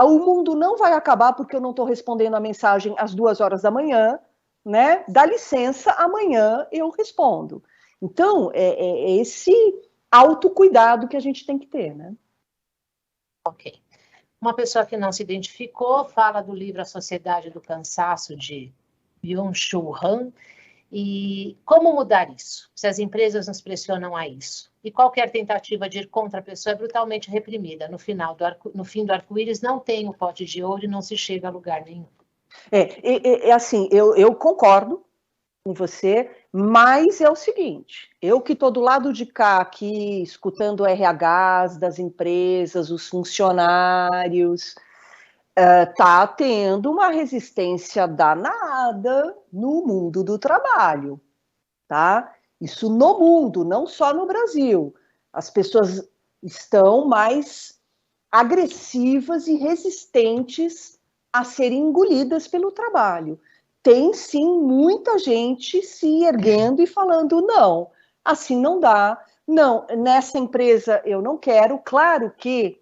O mundo não vai acabar porque eu não estou respondendo a mensagem às 2h da manhã, né? Dá licença, amanhã eu respondo. Então, é esse autocuidado que a gente tem que ter, né? Ok. Uma pessoa que não se identificou fala do livro A Sociedade do Cansaço, de Byung-Chul Han, e como mudar isso, se as empresas nos pressionam a isso. E qualquer tentativa de ir contra a pessoa é brutalmente reprimida. No fim do arco-íris não tem o pote de ouro e não se chega a lugar nenhum. Assim, eu concordo com você, mas é o seguinte, eu que estou do lado de cá aqui, escutando RHs das empresas, os funcionários, tá tendo uma resistência danada no mundo do trabalho, tá? Isso no mundo, não só no Brasil. As pessoas estão mais agressivas e resistentes a serem engolidas pelo trabalho. Tem, sim, muita gente se erguendo e falando, não, assim não dá, não, nessa empresa eu não quero. Claro que,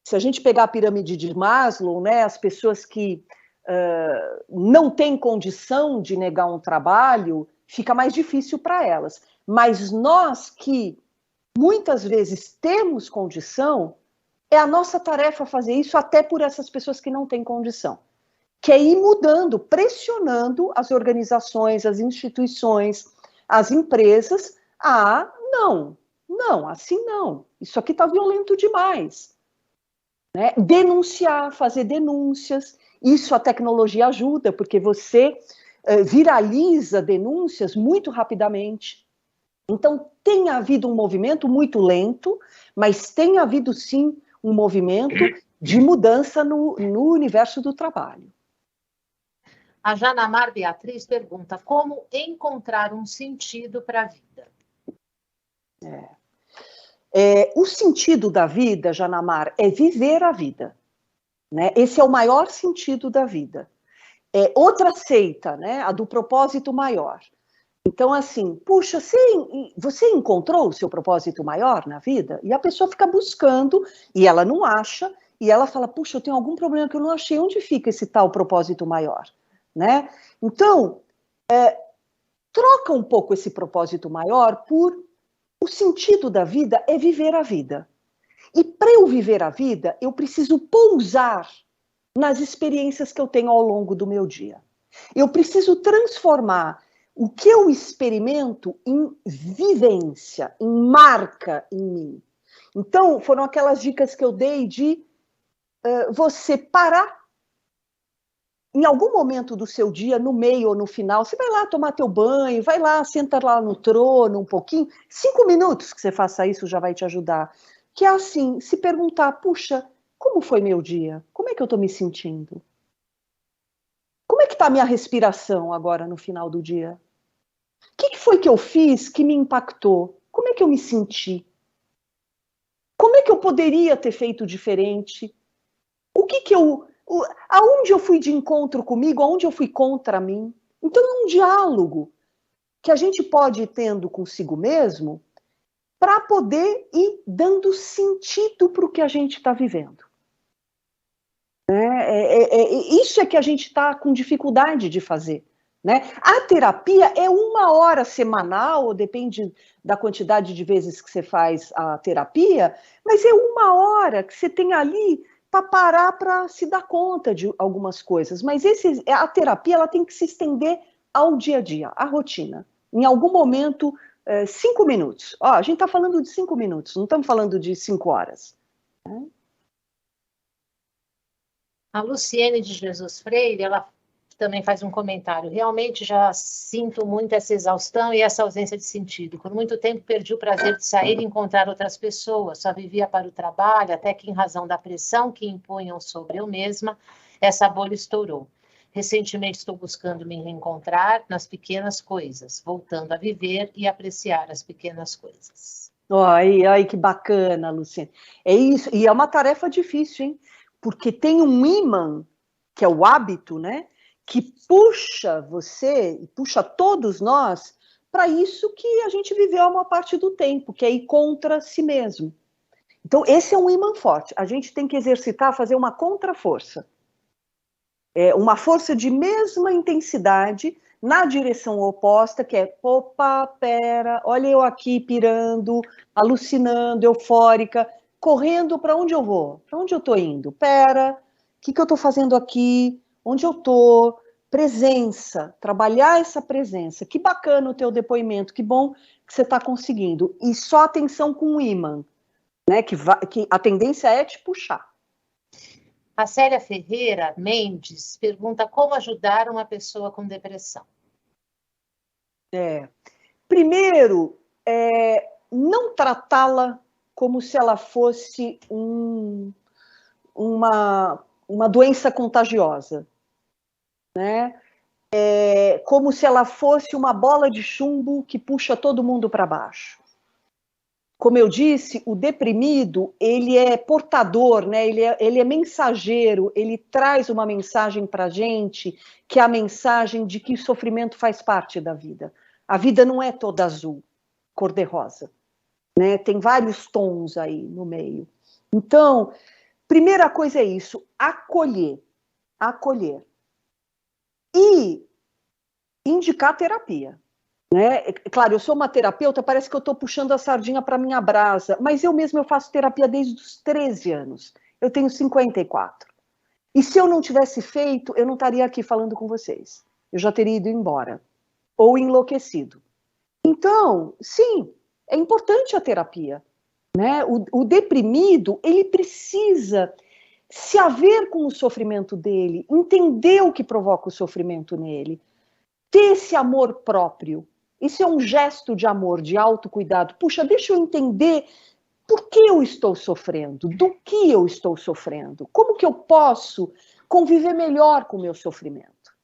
se a gente pegar a pirâmide de Maslow, né, as pessoas que não têm condição de negar um trabalho, fica mais difícil para elas. Mas nós que, muitas vezes, temos condição, é a nossa tarefa fazer isso até por essas pessoas que não têm condição. Que é ir mudando, pressionando as organizações, as instituições, as empresas a não, assim não. Isso aqui está violento demais. Né? Denunciar, fazer denúncias. Isso a tecnologia ajuda, porque você viraliza denúncias muito rapidamente. Então, tem havido um movimento muito lento, mas tem havido, sim, um movimento de mudança no universo do trabalho. A Janamar Beatriz pergunta, como encontrar um sentido para a vida? O sentido da vida, Janamar, é viver a vida. Né? Esse é o maior sentido da vida. Outra seita, né? A do propósito maior. Então, assim, puxa, você encontrou o seu propósito maior na vida? E a pessoa fica buscando, e ela não acha, e ela fala, puxa, eu tenho algum problema que eu não achei, onde fica esse tal propósito maior? Né? Então, troca um pouco esse propósito maior por o sentido da vida é viver a vida. E para eu viver a vida, eu preciso pousar nas experiências que eu tenho ao longo do meu dia. Eu preciso transformar o que eu experimento em vivência, em marca em mim. Então, foram aquelas dicas que eu dei de você parar em algum momento do seu dia, no meio ou no final, você vai lá tomar teu banho, vai lá, senta lá no trono um pouquinho, 5 minutos que você faça isso já vai te ajudar. Que é assim, se perguntar, puxa, como foi meu dia? Como é que eu estou me sentindo? Como é que está a minha respiração agora no final do dia? O que foi que eu fiz que me impactou? Como é que eu me senti? Como é que eu poderia ter feito diferente? Aonde eu fui de encontro comigo? Aonde eu fui contra mim? Então é um diálogo que a gente pode ir tendo consigo mesmo para poder ir dando sentido para o que a gente está vivendo. Isso é que a gente está com dificuldade de fazer. Né? A terapia é 1 hora semanal, ou depende da quantidade de vezes que você faz a terapia, mas é 1 hora que você tem ali para parar para se dar conta de algumas coisas. Mas a terapia ela tem que se estender ao dia a dia, à rotina. Em algum momento, 5 minutos. Ó, a gente está falando de 5 minutos, não estamos falando de 5 horas. Né? A Luciene de Jesus Freire, ela também faz um comentário. Realmente já sinto muito essa exaustão e essa ausência de sentido. Por muito tempo perdi o prazer de sair e encontrar outras pessoas. Só vivia para o trabalho, até que em razão da pressão que impunham sobre eu mesma, essa bolha estourou. Recentemente estou buscando me reencontrar nas pequenas coisas, voltando a viver e apreciar as pequenas coisas. Ai, que bacana, Luciene. É isso, e é uma tarefa difícil, hein? Porque tem um imã, que é o hábito, né? Que puxa você, e puxa todos nós, para isso que a gente viveu a maior parte do tempo, que é ir contra si mesmo. Então, esse é um imã forte. A gente tem que exercitar, fazer uma contra-força. Uma força de mesma intensidade na direção oposta, que é, opa, pera, olha eu aqui pirando, alucinando, eufórica, correndo para onde eu vou? Para onde eu estou indo? Pera, o que eu estou fazendo aqui? Onde eu estou? Presença, trabalhar essa presença. Que bacana o teu depoimento, que bom que você está conseguindo. E só atenção com o ímã, né? Que a tendência é te puxar. A Célia Ferreira Mendes pergunta como ajudar uma pessoa com depressão. Primeiro, não tratá-la como se ela fosse uma doença contagiosa, né? Como se ela fosse uma bola de chumbo que puxa todo mundo para baixo. Como eu disse, o deprimido, ele é portador, né? Ele é mensageiro, ele traz uma mensagem para a gente, que é a mensagem de que o sofrimento faz parte da vida. A vida não é toda azul, cor-de-rosa, né? Tem vários tons aí no meio. Então, primeira coisa é isso, acolher. E indicar terapia. Né? Claro, eu sou uma terapeuta, parece que eu estou puxando a sardinha para minha brasa, mas eu mesma faço terapia desde os 13 anos. Eu tenho 54. E se eu não tivesse feito, eu não estaria aqui falando com vocês. Eu já teria ido embora. Ou enlouquecido. Então, sim, é importante a terapia. Né? O deprimido, ele precisa se haver com o sofrimento dele, entender o que provoca o sofrimento nele, ter esse amor próprio. Isso é um gesto de amor, de autocuidado. Puxa, deixa eu entender por que eu estou sofrendo, do que eu estou sofrendo, como que eu posso conviver melhor com o meu sofrimento.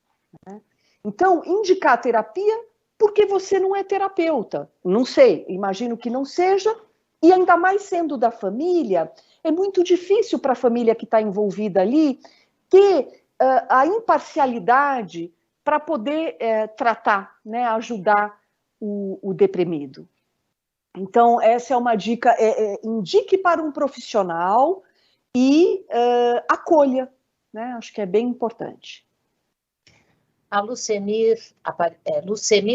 Né? Então, indicar terapia porque você não é terapeuta. Não sei, imagino que não seja, e ainda mais sendo da família, é muito difícil para a família que está envolvida ali ter a imparcialidade para poder tratar, né, ajudar o deprimido. Então, essa é uma dica, indique para um profissional e acolha, né? Acho que é bem importante. A Lucemir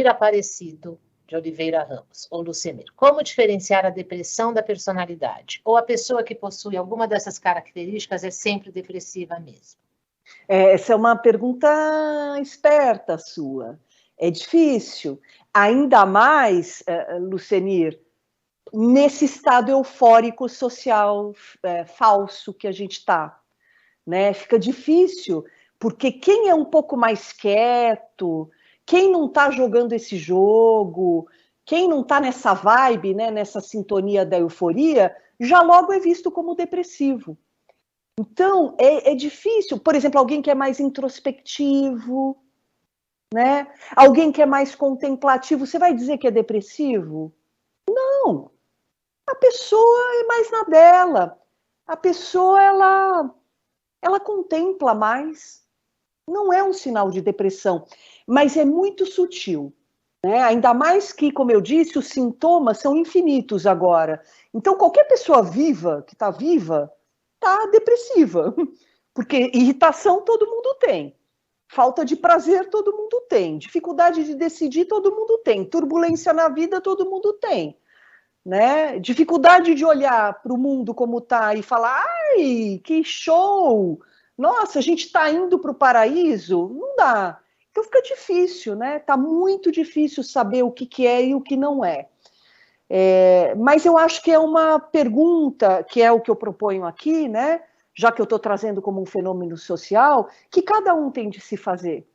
Aparecido de Oliveira Ramos, ou Lucemir. Como diferenciar a depressão da personalidade? Ou a pessoa que possui alguma dessas características é sempre depressiva mesmo? Essa é uma pergunta esperta sua. É difícil. Ainda mais, Lucemir, nesse estado eufórico social falso que a gente está. Né? Fica difícil, porque quem é um pouco mais quieto, quem não está jogando esse jogo, quem não está nessa vibe, né, nessa sintonia da euforia, já logo é visto como depressivo. Então, é difícil. Por exemplo, alguém que é mais introspectivo, né? Alguém que é mais contemplativo, você vai dizer que é depressivo? Não. A pessoa é mais na dela. A pessoa, ela contempla mais. Não é um sinal de depressão, mas é muito sutil. Né? Ainda mais que, como eu disse, os sintomas são infinitos agora. Então, qualquer pessoa viva, que está viva, está depressiva. Porque irritação todo mundo tem. Falta de prazer todo mundo tem. Dificuldade de decidir todo mundo tem. Turbulência na vida todo mundo tem. né? Dificuldade de olhar para o mundo como está e falar, ai, que show! Nossa, a gente está indo para o paraíso? Não dá. Então fica difícil, né? Está muito difícil saber o que é e o que não é. Mas eu acho que é uma pergunta, que é o que eu proponho aqui, né? Já que eu estou trazendo como um fenômeno social, que cada um tem de se fazer.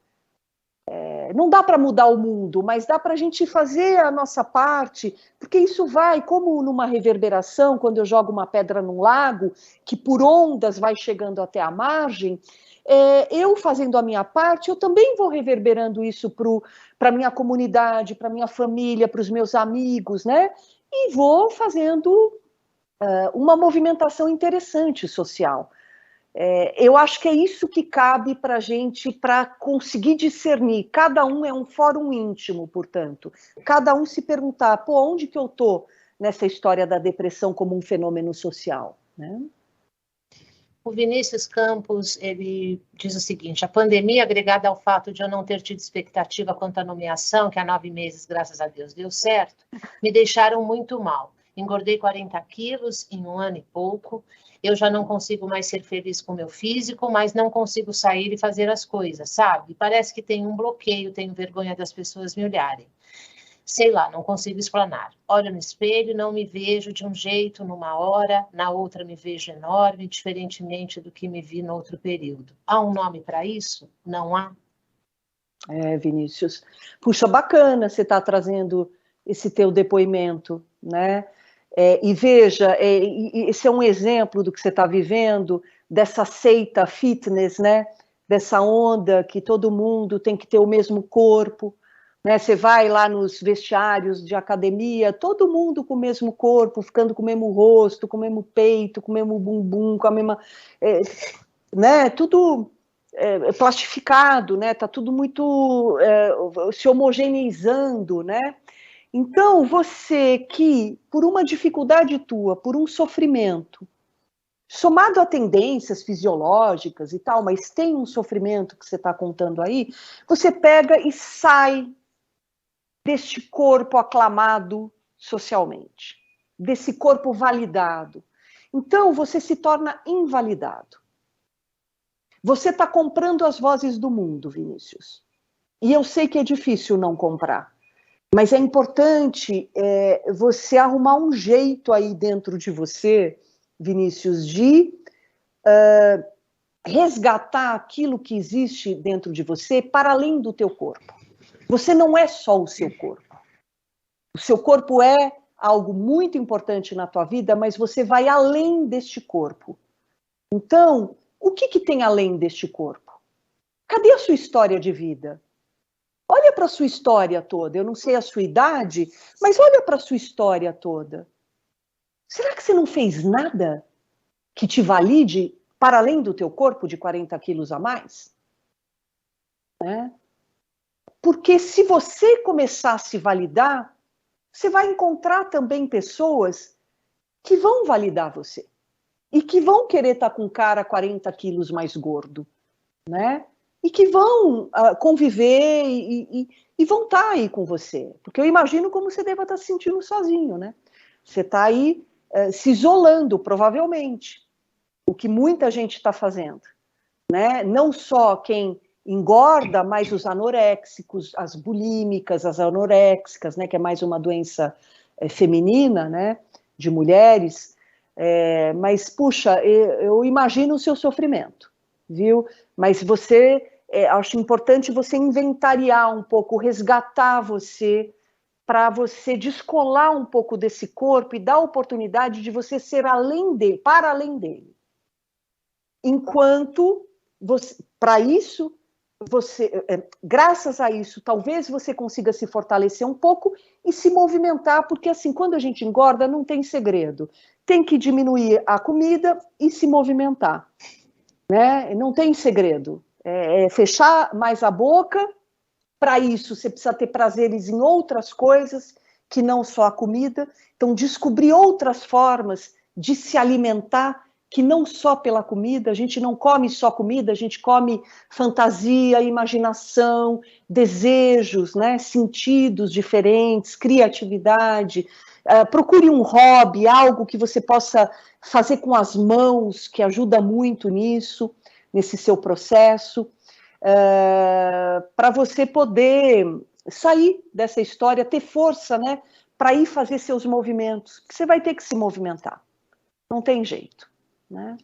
Não dá para mudar o mundo, mas dá para a gente fazer a nossa parte, porque isso vai, como numa reverberação, quando eu jogo uma pedra num lago, que por ondas vai chegando até a margem, eu fazendo a minha parte, eu também vou reverberando isso para a minha comunidade, para a minha família, para os meus amigos, né? E vou fazendo uma movimentação interessante social. Eu acho que é isso que cabe para a gente, para conseguir discernir. Cada um é um fórum íntimo, portanto. Cada um se perguntar, pô, onde que eu estou nessa história da depressão como um fenômeno social, né? O Vinícius Campos, ele diz o seguinte: a pandemia, agregada ao fato de eu não ter tido expectativa quanto à nomeação, que há 9 meses, graças a Deus, deu certo, me deixaram muito mal. Engordei 40 quilos em 1 ano e pouco. Eu já não consigo mais ser feliz com o meu físico, mas não consigo sair e fazer as coisas, sabe? Parece que tem um bloqueio, tenho vergonha das pessoas me olharem. Sei lá, não consigo explanar. Olho no espelho, não me vejo de um jeito numa hora, na outra me vejo enorme, diferentemente do que me vi no outro período. Há um nome para isso? Não há? Vinícius. Puxa, bacana você estar trazendo esse teu depoimento, né? E veja, esse é um exemplo do que você está vivendo, dessa seita fitness, né? Dessa onda que todo mundo tem que ter o mesmo corpo, né? Você vai lá nos vestiários de academia, todo mundo com o mesmo corpo, ficando com o mesmo rosto, com o mesmo peito, com o mesmo bumbum, com a mesma... né? Tudo plastificado, né? Tá tudo muito se homogeneizando, né? Então, você que, por uma dificuldade tua, por um sofrimento, somado a tendências fisiológicas e tal, mas tem um sofrimento que você está contando aí, você pega e sai deste corpo aclamado socialmente, desse corpo validado. Então, você se torna invalidado. Você está comprando as vozes do mundo, Vinícius. E eu sei que é difícil não comprar. Mas é importante você arrumar um jeito aí dentro de você, Vinícius, de resgatar aquilo que existe dentro de você para além do teu corpo. Você não é só o seu corpo. O seu corpo é algo muito importante na tua vida, mas você vai além deste corpo. Então, o que tem além deste corpo? Cadê a sua história de vida? Olha para a sua história toda. Eu não sei a sua idade, mas olha para a sua história toda. Será que você não fez nada que te valide para além do teu corpo de 40 quilos a mais? Porque se você começar a se validar, você vai encontrar também pessoas que vão validar você. E que vão querer estar com um cara 40 quilos mais gordo, né? E que vão conviver e vão estar aí com você. Porque eu imagino como você deva estar se sentindo sozinho, né? Você está aí se isolando, provavelmente. O que muita gente está fazendo, né? Não só quem engorda, mas os anoréxicos, as bulímicas, as anoréxicas, né? Que é mais uma doença feminina, né? De mulheres. Mas, puxa, eu imagino o seu sofrimento, viu? Mas você... acho importante você inventariar um pouco, resgatar você, para você descolar um pouco desse corpo e dar a oportunidade de você ser além dele, para além dele. Enquanto, para isso, graças a isso, talvez você consiga se fortalecer um pouco e se movimentar, porque assim, quando a gente engorda, não tem segredo. Tem que diminuir a comida e se movimentar, né? Não tem segredo. Fechar mais a boca. Para isso, você precisa ter prazeres em outras coisas, que não só a comida. Então, descobrir outras formas de se alimentar que não só pela comida, a gente não come só comida, a gente come fantasia, imaginação, desejos, né, sentidos diferentes, criatividade. Procure um hobby, algo que você possa fazer com as mãos, que ajuda muito nisso, nesse seu processo, para você poder sair dessa história, ter força, né, para ir fazer seus movimentos, que você vai ter que se movimentar, não tem jeito, né?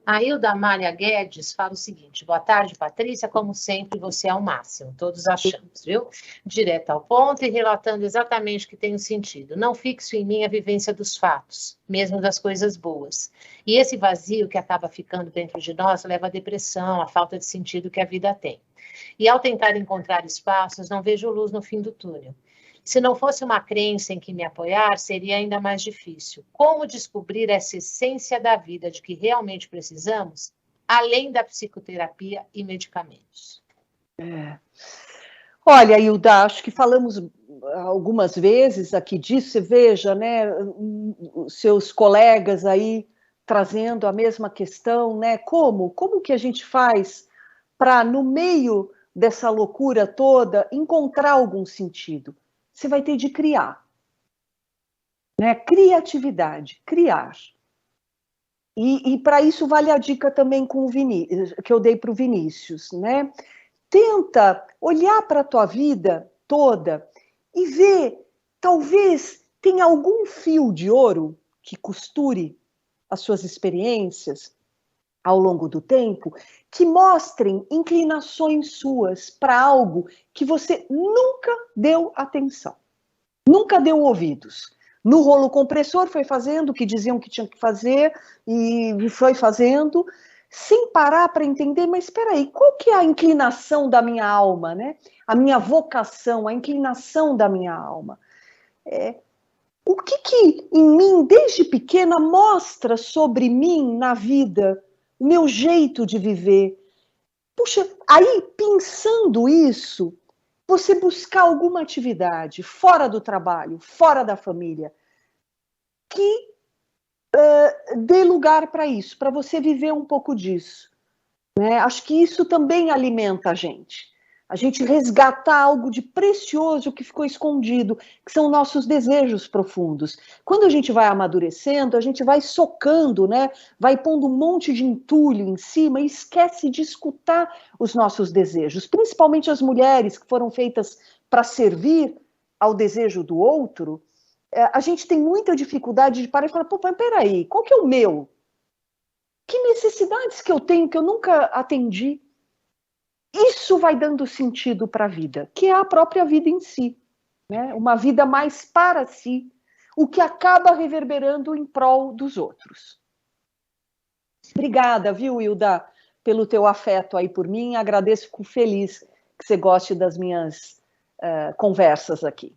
A Hilda Amália Guedes fala o seguinte: boa tarde, Patrícia, como sempre, você é o máximo, todos achamos, viu? Direto ao ponto e relatando exatamente o que tem sentido. Não fixo em mim a vivência dos fatos, mesmo das coisas boas. E esse vazio que acaba ficando dentro de nós leva à depressão, à falta de sentido que a vida tem. E ao tentar encontrar espaços, não vejo luz no fim do túnel. Se não fosse uma crença em que me apoiar, seria ainda mais difícil. Como descobrir essa essência da vida de que realmente precisamos, além da psicoterapia e medicamentos? Olha, Hilda, acho que falamos algumas vezes aqui disso, você veja, né, seus colegas aí trazendo a mesma questão, né, como que a gente faz para, no meio dessa loucura toda, encontrar algum sentido? Você vai ter de criar, né? Criatividade, criar. E para isso vale a dica também que eu dei para o Vinícius, né? Tenta olhar para a tua vida toda e ver, talvez tenha algum fio de ouro que costure as suas experiências ao longo do tempo, que mostrem inclinações suas para algo que você nunca deu atenção, nunca deu ouvidos. No rolo compressor foi fazendo o que diziam que tinha que fazer e foi fazendo, sem parar para entender, mas espera aí, qual que é a inclinação da minha alma, né? A minha vocação, a inclinação da minha alma. O que em mim, desde pequena, mostra sobre mim na vida, o meu jeito de viver? Puxa, aí pensando isso, você buscar alguma atividade fora do trabalho, fora da família, que dê lugar para isso, para você viver um pouco disso, né? Acho que isso também alimenta a gente resgatar algo de precioso que ficou escondido, que são nossos desejos profundos. Quando a gente vai amadurecendo, a gente vai socando, né? Vai pondo um monte de entulho em cima e esquece de escutar os nossos desejos, principalmente as mulheres que foram feitas para servir ao desejo do outro. A gente tem muita dificuldade de parar e falar, pô, mas peraí, qual que é o meu? Que necessidades que eu tenho que eu nunca atendi? Isso vai dando sentido para a vida, que é a própria vida em si, né? Uma vida mais para si, o que acaba reverberando em prol dos outros. Obrigada, viu, Hilda, pelo teu afeto aí por mim. Agradeço, fico feliz que você goste das minhas conversas aqui.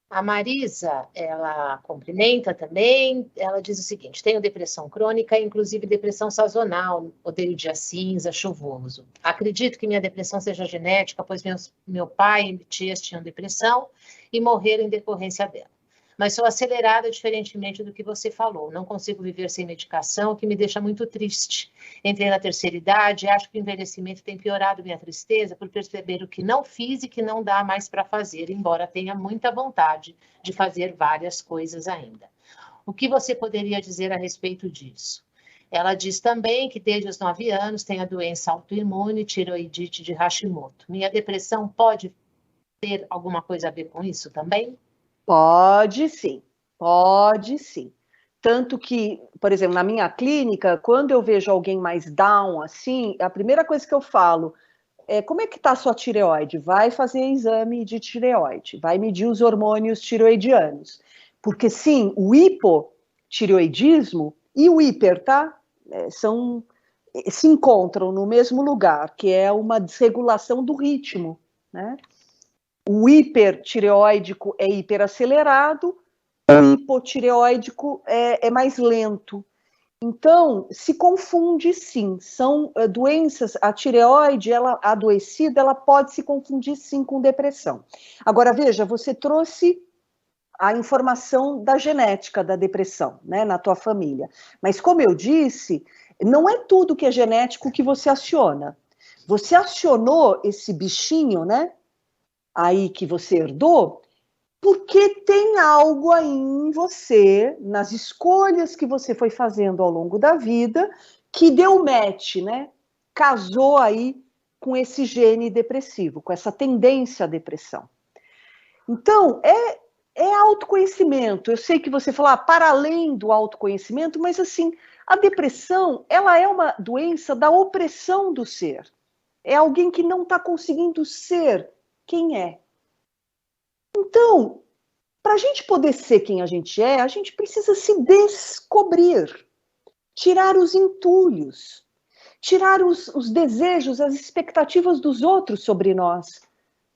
A Marisa, ela cumprimenta também, ela diz o seguinte: tenho depressão crônica, inclusive depressão sazonal, odeio dia cinza, chuvoso. Acredito que minha depressão seja genética, pois meu pai e tias tinham depressão e morreram em decorrência dela. Mas sou acelerada diferentemente do que você falou. Não consigo viver sem medicação, o que me deixa muito triste. Entrei na terceira idade e acho que o envelhecimento tem piorado minha tristeza por perceber o que não fiz e que não dá mais para fazer, embora tenha muita vontade de fazer várias coisas ainda. O que você poderia dizer a respeito disso? Ela diz também que desde os 9 anos tem a doença autoimune, tiroidite de Hashimoto. Minha depressão pode ter alguma coisa a ver com isso também? Pode sim, pode sim. Tanto que, por exemplo, na minha clínica, quando eu vejo alguém mais down, assim, a primeira coisa que eu falo é como é que está a sua tireoide? Vai fazer exame de tireoide, vai medir os hormônios tiroidianos. Porque sim, o hipotireoidismo e o hiper, tá? Se encontram no mesmo lugar, que é uma desregulação do ritmo, né? O hipertireoídico é hiperacelerado, o hipotireoídico é mais lento. Então, se confunde sim, são doenças, a tireoide, ela adoecida, ela pode se confundir sim com depressão. Agora, veja, você trouxe a informação da genética da depressão, né, na tua família. Mas, como eu disse, não é tudo que é genético que você aciona. Você acionou esse bichinho, né, aí que você herdou, porque tem algo aí em você, nas escolhas que você foi fazendo ao longo da vida, que deu match, né, casou aí com esse gene depressivo, com essa tendência à depressão. Então, é autoconhecimento. Eu sei que você fala para além do autoconhecimento, mas assim, a depressão, ela é uma doença da opressão do ser. É alguém que não está conseguindo ser quem é. Então, para a gente poder ser quem a gente é, a gente precisa se descobrir, tirar os entulhos, tirar os desejos, as expectativas dos outros sobre nós,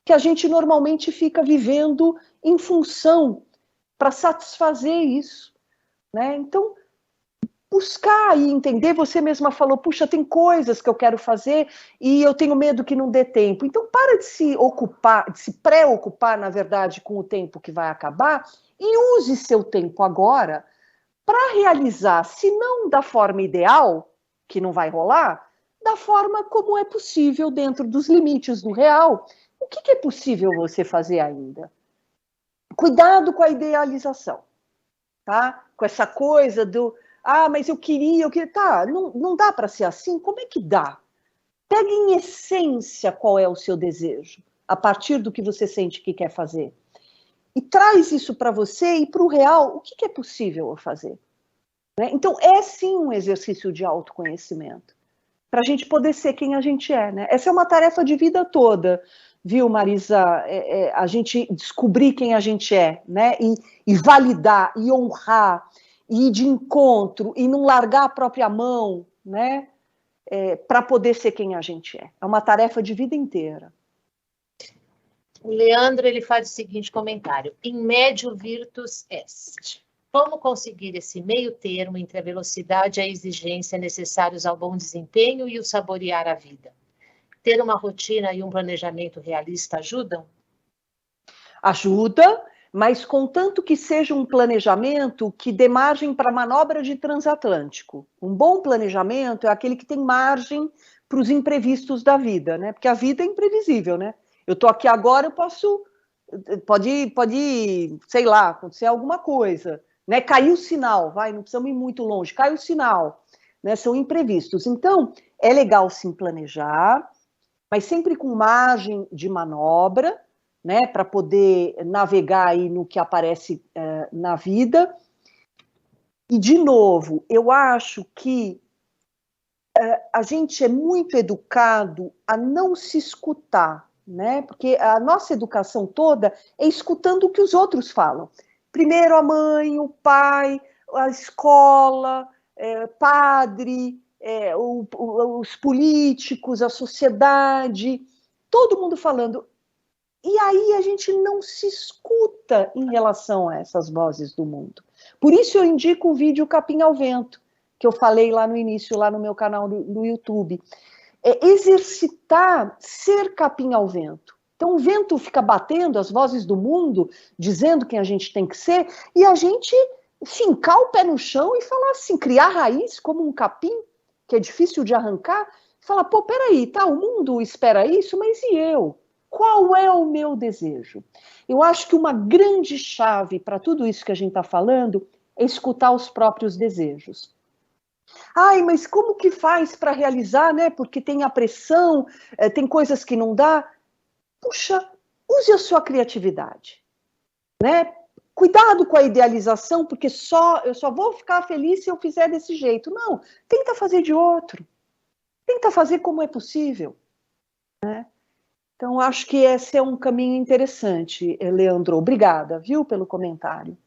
que a gente normalmente fica vivendo em função para satisfazer isso, né? Então, buscar e entender, você mesma falou, puxa, tem coisas que eu quero fazer e eu tenho medo que não dê tempo. Então, para de se ocupar, de se preocupar, na verdade, com o tempo que vai acabar e use seu tempo agora para realizar, se não da forma ideal, que não vai rolar, da forma como é possível dentro dos limites do real. O que é possível você fazer ainda? Cuidado com a idealização, tá? Com essa coisa do, mas eu queria, tá, não dá para ser assim? Como é que dá? Pega em essência qual é o seu desejo, a partir do que você sente que quer fazer. E traz isso para você e para o real, o que é possível eu fazer? Né? Então, é sim um exercício de autoconhecimento, para a gente poder ser quem a gente é, né? Essa é uma tarefa de vida toda, viu, Marisa? A gente descobrir quem a gente é, né? E validar, e honrar, e ir de encontro, e não largar a própria mão, né? Para poder ser quem a gente é. É uma tarefa de vida inteira. O Leandro, ele faz o seguinte comentário: in medio virtus est. Como conseguir esse meio termo entre a velocidade e a exigência necessários ao bom desempenho e o saborear a vida? Ter uma rotina e um planejamento realista ajudam? Ajuda, mas contanto que seja um planejamento que dê margem para manobra de transatlântico. Um bom planejamento é aquele que tem margem para os imprevistos da vida, né? Porque a vida é imprevisível, né? Eu estou aqui agora, eu posso... Pode, sei lá, acontecer alguma coisa, né? Caiu o sinal, não precisamos ir muito longe, caiu o sinal, né? São imprevistos. Então, é legal sim planejar, mas sempre com margem de manobra, né? Para poder navegar aí no que aparece na vida. E, de novo, eu acho que a gente é muito educado a não se escutar, né? Porque a nossa educação toda é escutando o que os outros falam. Primeiro a mãe, o pai, a escola, padre, os políticos, a sociedade, todo mundo falando. E aí a gente não se escuta em relação a essas vozes do mundo. Por isso eu indico o vídeo Capim ao Vento, que eu falei lá no início, lá no meu canal do YouTube. Exercitar ser capim ao vento. Então o vento fica batendo, as vozes do mundo, dizendo quem a gente tem que ser, e a gente fincar o pé no chão e falar assim, criar raiz como um capim, que é difícil de arrancar, e falar, pô, peraí, tá, o mundo espera isso, mas e eu? Qual é o meu desejo? Eu acho que uma grande chave para tudo isso que a gente está falando é escutar os próprios desejos. Mas como que faz para realizar, né? Porque tem a pressão, tem coisas que não dá. Puxa, use a sua criatividade, né? Cuidado com a idealização, porque eu só vou ficar feliz se eu fizer desse jeito. Não, tenta fazer de outro. Tenta fazer como é possível, né? Então, acho que esse é um caminho interessante, Leandro. Obrigada, viu, pelo comentário.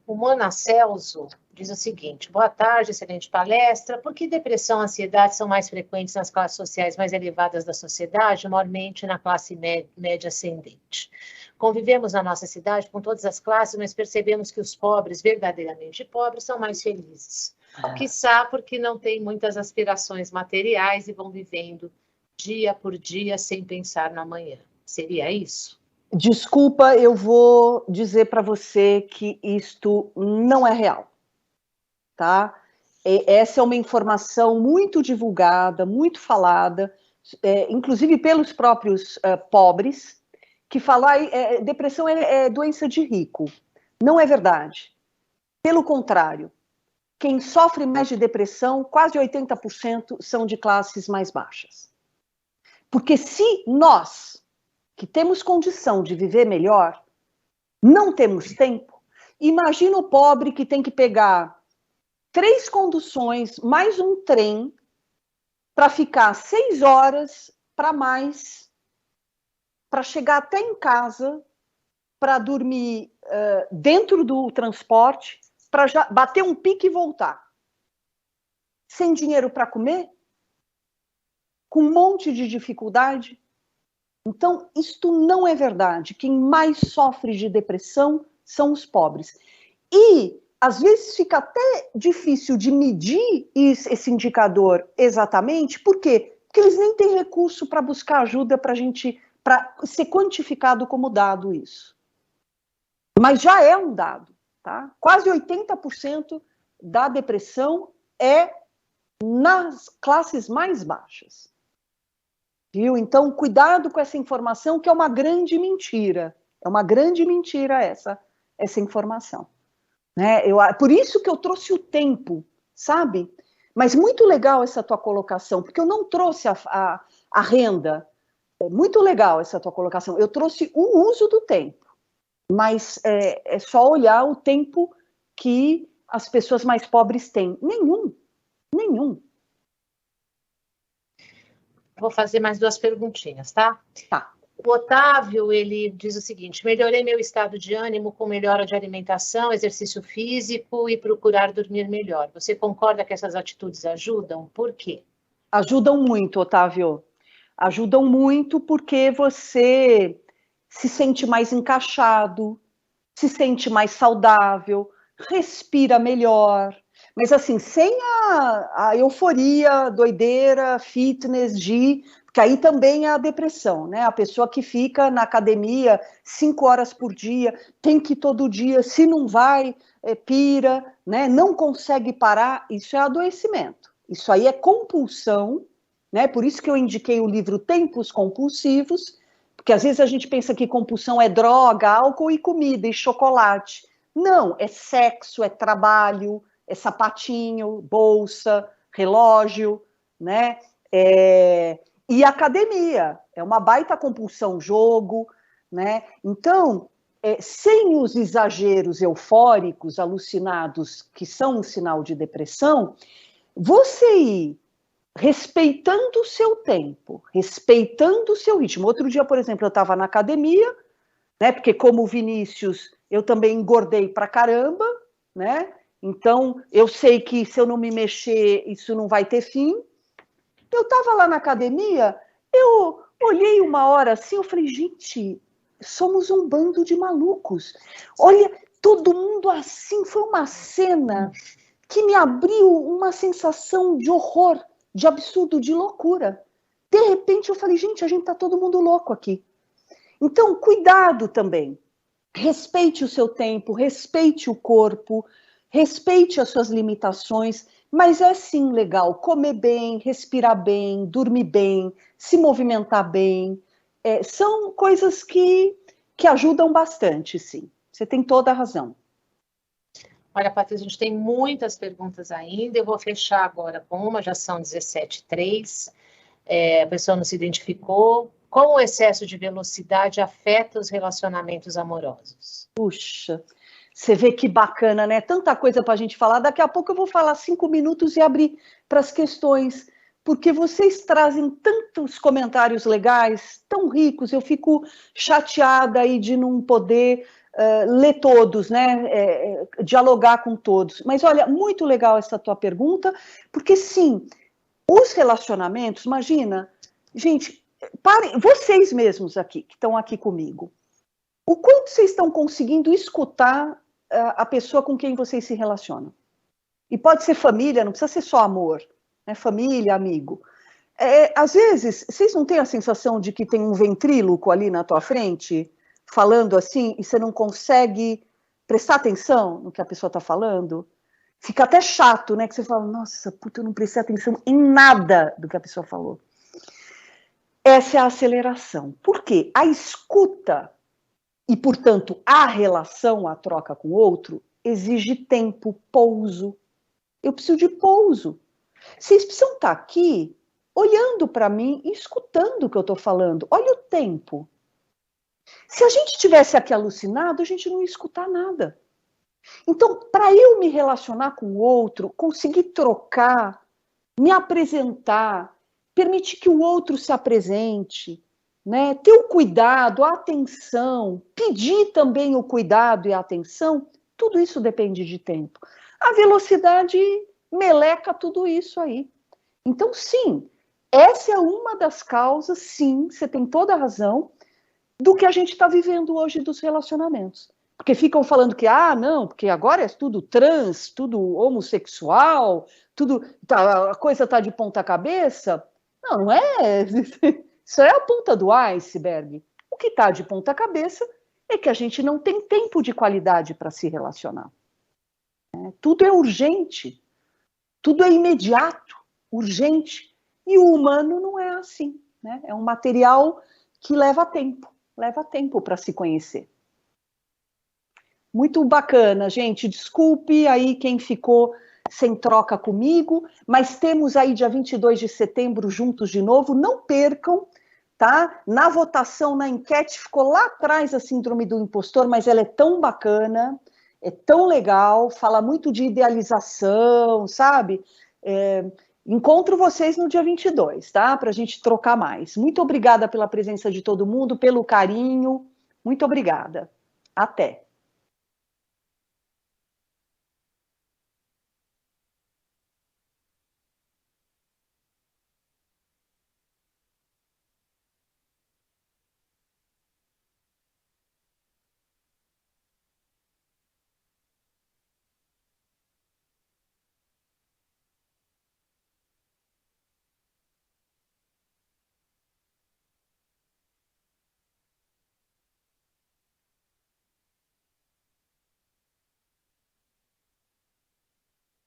O Mona Celso diz o seguinte: boa tarde, excelente palestra. Por que depressão e ansiedade são mais frequentes nas classes sociais mais elevadas da sociedade, maiormente na classe média ascendente? Convivemos na nossa cidade com todas as classes, mas percebemos que os pobres, verdadeiramente pobres, são mais felizes. Quiçá porque não têm muitas aspirações materiais e vão vivendo dia por dia sem pensar no amanhã. Seria isso? Desculpa, eu vou dizer para você que isto não é real, tá? Essa é uma informação muito divulgada, muito falada, inclusive pelos próprios pobres, que falar depressão é doença de rico. Não é verdade. Pelo contrário, quem sofre mais de depressão, quase 80% são de classes mais baixas. Porque se nós, que temos condição de viver melhor, não temos tempo, imagina o pobre que tem que pegar 3 conduções, mais um trem, para ficar 6 horas para mais, para chegar até em casa, para dormir dentro do transporte, para já bater um pique e voltar. Sem dinheiro para comer, com um monte de dificuldade. Então, isto não é verdade. Quem mais sofre de depressão são os pobres. E, às vezes, fica até difícil de medir esse indicador exatamente. Por quê? Porque eles nem têm recurso para buscar ajuda para ser quantificado como dado isso. Mas já é um dado, tá? Quase 80% da depressão é nas classes mais baixas. Viu? Então, cuidado com essa informação, que é uma grande mentira. É uma grande mentira essa informação. Né? Por isso que eu trouxe o tempo, sabe? Mas muito legal essa tua colocação, porque eu não trouxe a renda. É muito legal essa tua colocação. Eu trouxe o uso do tempo, mas é só olhar o tempo que as pessoas mais pobres têm. Nenhum. Vou fazer mais 2 perguntinhas, tá? Tá. O Otávio, ele diz o seguinte: melhorei meu estado de ânimo com melhora de alimentação, exercício físico e procurar dormir melhor. Você concorda que essas atitudes ajudam? Por quê? Ajudam muito, Otávio. Ajudam muito porque você se sente mais encaixado, se sente mais saudável, respira melhor. Mas assim, sem a euforia, doideira, fitness, porque aí também é a depressão, né? A pessoa que fica na academia 5 horas por dia, tem que ir todo dia, se não vai, pira, né? Não consegue parar, isso é adoecimento. Isso aí é compulsão, né? Por isso que eu indiquei o livro Tempos Compulsivos, porque às vezes a gente pensa que compulsão é droga, álcool e comida e chocolate. Não, é sexo, é trabalho, é sapatinho, bolsa, relógio, né? E academia, é uma baita compulsão, jogo, né? Então, sem os exageros eufóricos, alucinados, que são um sinal de depressão, você ir respeitando o seu tempo, respeitando o seu ritmo. Outro dia, por exemplo, eu estava na academia, né? Porque como o Vinícius, eu também engordei pra caramba, né? Então, eu sei que se eu não me mexer, isso não vai ter fim. Eu estava lá na academia, eu olhei uma hora assim, eu falei, gente, somos um bando de malucos. Olha, todo mundo assim, foi uma cena que me abriu uma sensação de horror, de absurdo, de loucura. De repente eu falei, gente, a gente está todo mundo louco aqui. Então, cuidado também. Respeite o seu tempo, respeite o corpo, respeite as suas limitações, mas é sim legal comer bem, respirar bem, dormir bem, se movimentar bem. São coisas que ajudam bastante, sim. Você tem toda a razão. Olha, Patrícia, a gente tem muitas perguntas ainda. Eu vou fechar agora com uma, já são 17h03. A pessoa não se identificou. Como o excesso de velocidade afeta os relacionamentos amorosos? Puxa, você vê que bacana, né? Tanta coisa para a gente falar. Daqui a pouco eu vou falar 5 minutos e abrir para as questões, porque vocês trazem tantos comentários legais, tão ricos. Eu fico chateada aí de não poder ler todos, né? Dialogar com todos. Mas olha, muito legal essa tua pergunta, porque sim, os relacionamentos, imagina, gente, parem, vocês mesmos aqui, que estão aqui comigo, o quanto vocês estão conseguindo escutar a pessoa com quem vocês se relacionam? E pode ser família, não precisa ser só amor, né? Família, amigo. Às vezes, vocês não têm a sensação de que tem um ventríloco ali na tua frente, falando assim e você não consegue prestar atenção no que a pessoa está falando? Fica até chato, né? Que você fala, nossa, puta, eu não prestei atenção em nada do que a pessoa falou. Essa é a aceleração. Por quê? A escuta e, portanto, a relação, a troca com o outro, exige tempo, pouso. Eu preciso de pouso. Vocês precisam estar aqui olhando para mim e escutando o que eu estou falando. Olha o tempo. Se a gente estivesse aqui alucinado, a gente não ia escutar nada. Então, para eu me relacionar com o outro, conseguir trocar, me apresentar, permitir que o outro se apresente, né? Ter o cuidado, a atenção, pedir também o cuidado e a atenção, tudo isso depende de tempo. A velocidade meleca tudo isso aí. Então, sim, essa é uma das causas, sim, você tem toda a razão, do que a gente está vivendo hoje dos relacionamentos. Porque ficam falando que, não, porque agora é tudo trans, tudo homossexual, tudo, a coisa está de ponta cabeça. Não, não é. Isso é a ponta do iceberg. O que está de ponta cabeça é que a gente não tem tempo de qualidade para se relacionar. Tudo é urgente, tudo é imediato, urgente. E o humano não é assim, né? É um material que leva tempo para se conhecer. Muito bacana, gente. Desculpe aí quem ficou sem troca comigo, mas temos aí dia 22 de setembro juntos de novo. Não percam, tá? Na votação, na enquete, ficou lá atrás a síndrome do impostor, mas ela é tão bacana, é tão legal, fala muito de idealização, sabe? Encontro vocês no dia 22, tá? Para a gente trocar mais. Muito obrigada pela presença de todo mundo, pelo carinho. Muito obrigada. Até.